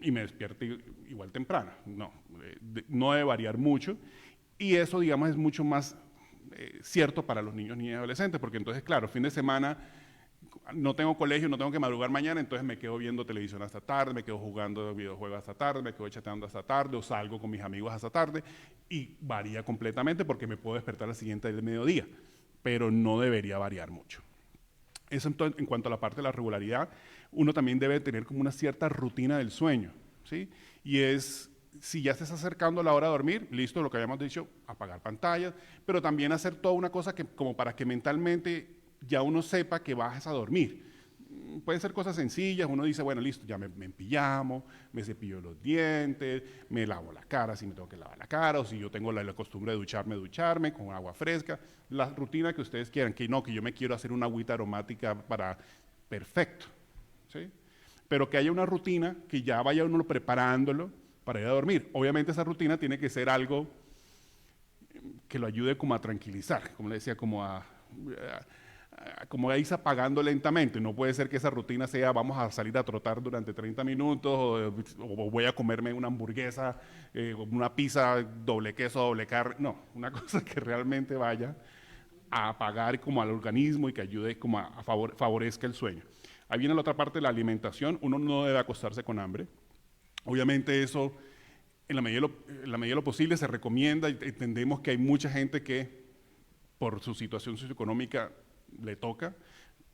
Y me despierto igual temprano. No debe variar mucho. Y eso, digamos, es mucho más cierto para los niños, niñas y adolescentes, porque entonces, claro, fin de semana no tengo colegio, no tengo que madrugar mañana, entonces me quedo viendo televisión hasta tarde, me quedo jugando videojuegos hasta tarde, me quedo chateando hasta tarde, o salgo con mis amigos hasta tarde, y varía completamente porque me puedo despertar al siguiente del mediodía, pero no debería variar mucho. Eso entonces, en cuanto a la parte de la regularidad, uno también debe tener como una cierta rutina del sueño, ¿sí? Y es, si ya se está acercando la hora de dormir, listo, lo que habíamos dicho, apagar pantallas, pero también hacer toda una cosa que, como para que mentalmente ya uno sepa que vas a dormir. Pueden ser cosas sencillas, uno dice, bueno, listo, ya me empillamo, me cepillo los dientes, me lavo la cara si me tengo que lavar la cara, o si yo tengo la costumbre de ducharme con agua fresca, la rutina que ustedes quieran, que yo me quiero hacer una agüita aromática para, perfecto, ¿sí? Pero que haya una rutina que ya vaya uno preparándolo para ir a dormir. Obviamente esa rutina tiene que ser algo que lo ayude como a tranquilizar, como le decía, como a irse apagando lentamente. No puede ser que esa rutina sea vamos a salir a trotar durante 30 minutos o voy a comerme una hamburguesa, una pizza doble queso, doble carne. No, una cosa que realmente vaya a apagar como al organismo y que ayude como favorezca el sueño. Ahí viene la otra parte de la alimentación. Uno no debe acostarse con hambre. Obviamente eso, en la medida de lo posible, se recomienda y entendemos que hay mucha gente que por su situación socioeconómica le toca,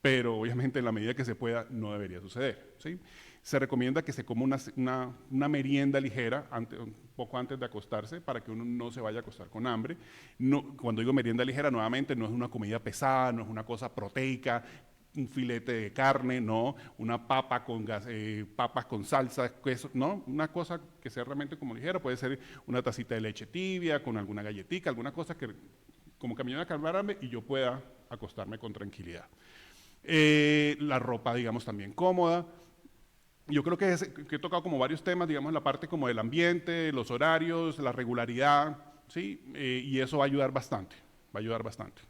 pero obviamente en la medida que se pueda no debería suceder, ¿sí? Se recomienda que se coma una merienda ligera un poco antes de acostarse para que uno no se vaya a acostar con hambre. No, cuando digo merienda ligera, nuevamente no es una comida pesada, no es una cosa proteica, un filete de carne, no, una papa con papas con salsa, queso, no, una cosa que sea realmente como ligero, puede ser una tacita de leche tibia con alguna galletita, alguna cosa que como que me ayude a calmarme y yo pueda acostarme con tranquilidad. La ropa, digamos, también cómoda. Yo creo que he tocado como varios temas, digamos, la parte como del ambiente, los horarios, la regularidad, ¿sí? Y eso va a ayudar bastante, va a ayudar bastante.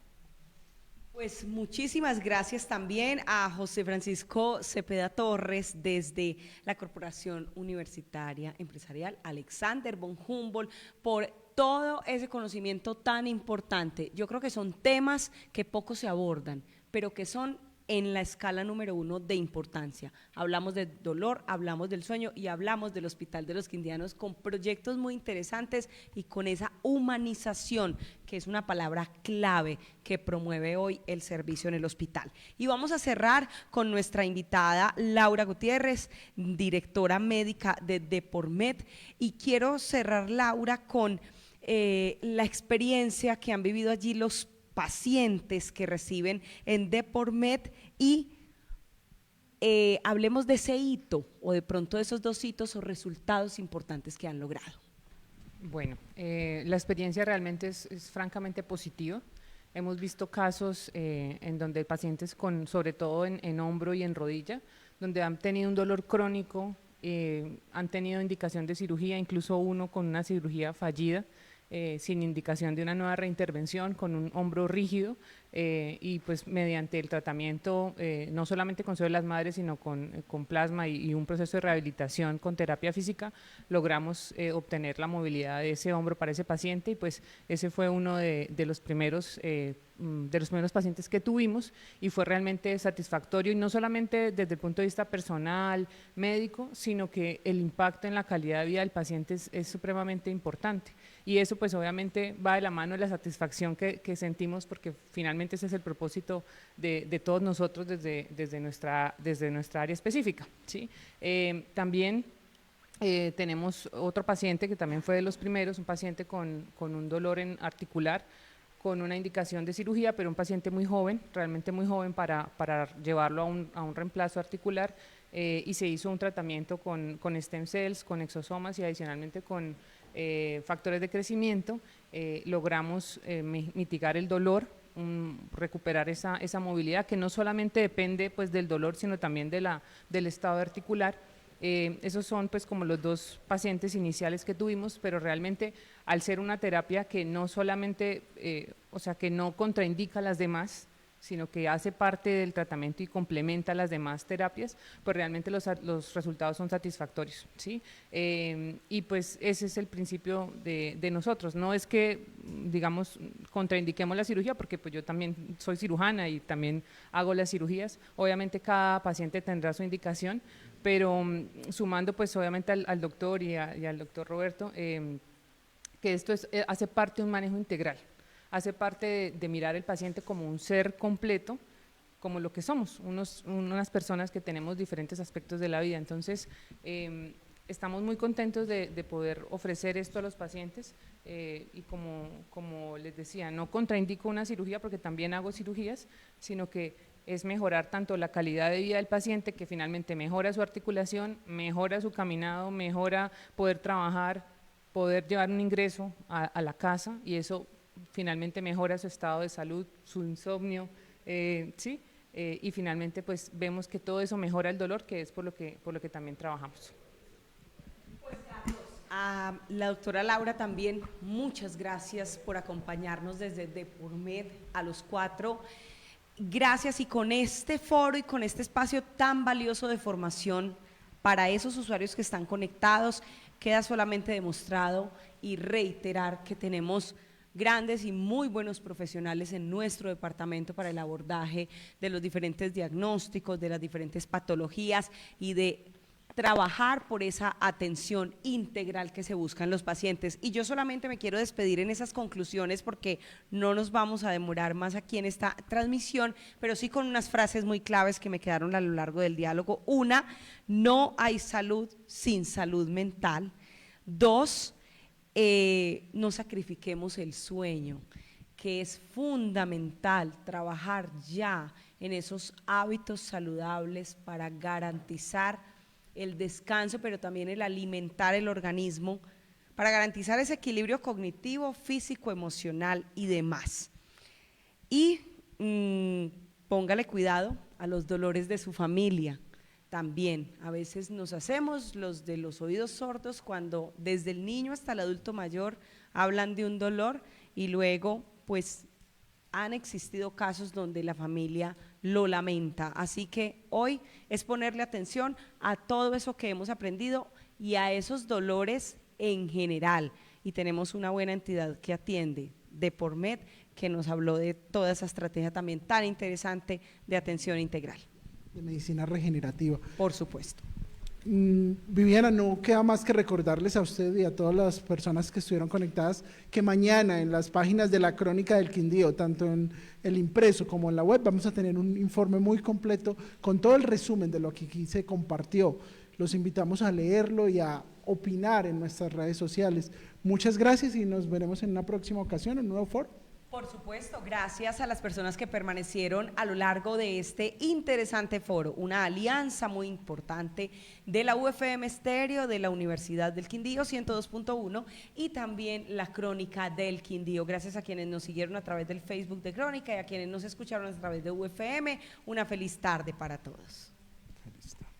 Pues muchísimas gracias también a José Francisco Cepeda Torres desde la Corporación Universitaria Empresarial Alexander von Humboldt por todo ese conocimiento tan importante. Yo creo que son temas que poco se abordan, pero que son en la escala número 1 de importancia. Hablamos del dolor, hablamos del sueño y hablamos del Hospital de los Quindianos con proyectos muy interesantes y con esa humanización, que es una palabra clave que promueve hoy el servicio en el hospital. Y vamos a cerrar con nuestra invitada Laura Gutiérrez, directora médica de Depormed, y quiero cerrar, Laura, con la experiencia que han vivido allí los pacientes que reciben en Depormed y hablemos de ese hito o de pronto de esos 2 hitos o resultados importantes que han logrado. Bueno, la experiencia realmente es francamente positiva. Hemos visto casos en donde pacientes sobre todo en hombro y en rodilla, donde han tenido un dolor crónico, han tenido indicación de cirugía, incluso uno con una cirugía fallida, sin indicación de una nueva reintervención, con un hombro rígido, y pues mediante el tratamiento, no solamente con células madres, sino con plasma y un proceso de rehabilitación con terapia física, logramos obtener la movilidad de ese hombro para ese paciente, y pues ese fue uno de los primeros pacientes que tuvimos, y fue realmente satisfactorio, y no solamente desde el punto de vista personal, médico, sino que el impacto en la calidad de vida del paciente es supremamente importante, y eso pues obviamente va de la mano de la satisfacción que sentimos, porque finalmente ese es el propósito de todos nosotros desde nuestra área específica, ¿sí? También tenemos otro paciente que también fue de los primeros, un paciente con un dolor articular, con una indicación de cirugía, pero un paciente muy joven, realmente muy joven para llevarlo a un reemplazo articular, y se hizo un tratamiento con stem cells, con exosomas y adicionalmente con factores de crecimiento. Logramos mitigar el dolor, recuperar esa movilidad que no solamente depende pues del dolor, sino también del estado articular. Esos son pues como los 2 pacientes iniciales que tuvimos, pero realmente al ser una terapia que no solamente, o sea, que no contraindica las demás, sino que hace parte del tratamiento y complementa las demás terapias, pues realmente los resultados son satisfactorios, ¿sí? Y pues ese es el principio de nosotros, no es que, digamos, contraindiquemos la cirugía, porque pues yo también soy cirujana y también hago las cirugías, obviamente cada paciente tendrá su indicación, pero sumando pues obviamente al doctor y al doctor Roberto, que esto hace parte de un manejo integral, hace parte de mirar el paciente como un ser completo, como lo que somos, unas personas que tenemos diferentes aspectos de la vida. Entonces, estamos muy contentos de poder ofrecer esto a los pacientes, y como les decía, no contraindico una cirugía porque también hago cirugías, sino que es mejorar tanto la calidad de vida del paciente, que finalmente mejora su articulación, mejora su caminado, mejora poder trabajar, poder llevar un ingreso a la casa, y eso finalmente mejora su estado de salud, su insomnio, ¿sí? Y finalmente pues vemos que todo eso mejora el dolor, que es por lo que también trabajamos. Pues a la doctora Laura también, muchas gracias por acompañarnos desde Depormed, a los 4. Gracias, y con este foro y con este espacio tan valioso de formación para esos usuarios que están conectados, queda solamente demostrado y reiterar que tenemos grandes y muy buenos profesionales en nuestro departamento para el abordaje de los diferentes diagnósticos, de las diferentes patologías y de trabajar por esa atención integral que se busca en los pacientes. Y yo solamente me quiero despedir en esas conclusiones porque no nos vamos a demorar más aquí en esta transmisión, pero sí con unas frases muy claves que me quedaron a lo largo del diálogo. 1, no hay salud sin salud mental. 2, no sacrifiquemos el sueño, que es fundamental trabajar ya en esos hábitos saludables para garantizar el descanso, pero también el alimentar el organismo, para garantizar ese equilibrio cognitivo, físico, emocional y demás. Y póngale cuidado a los dolores de su familia. También, a veces nos hacemos los de los oídos sordos cuando desde el niño hasta el adulto mayor hablan de un dolor y luego pues han existido casos donde la familia lo lamenta. Así que hoy es ponerle atención a todo eso que hemos aprendido y a esos dolores en general. Y tenemos una buena entidad que atiende, DePormed, que nos habló de toda esa estrategia también tan interesante de atención integral. De medicina regenerativa. Por supuesto. Viviana, no queda más que recordarles a usted y a todas las personas que estuvieron conectadas que mañana en las páginas de la Crónica del Quindío, tanto en el impreso como en la web, vamos a tener un informe muy completo con todo el resumen de lo que aquí se compartió. Los invitamos a leerlo y a opinar en nuestras redes sociales. Muchas gracias y nos veremos en una próxima ocasión, en un nuevo foro. Por supuesto, gracias a las personas que permanecieron a lo largo de este interesante foro, una alianza muy importante de la UFM Estéreo, de la Universidad del Quindío 102.1 y también la Crónica del Quindío. Gracias a quienes nos siguieron a través del Facebook de Crónica y a quienes nos escucharon a través de UFM. Una feliz tarde para todos. Feliz tarde.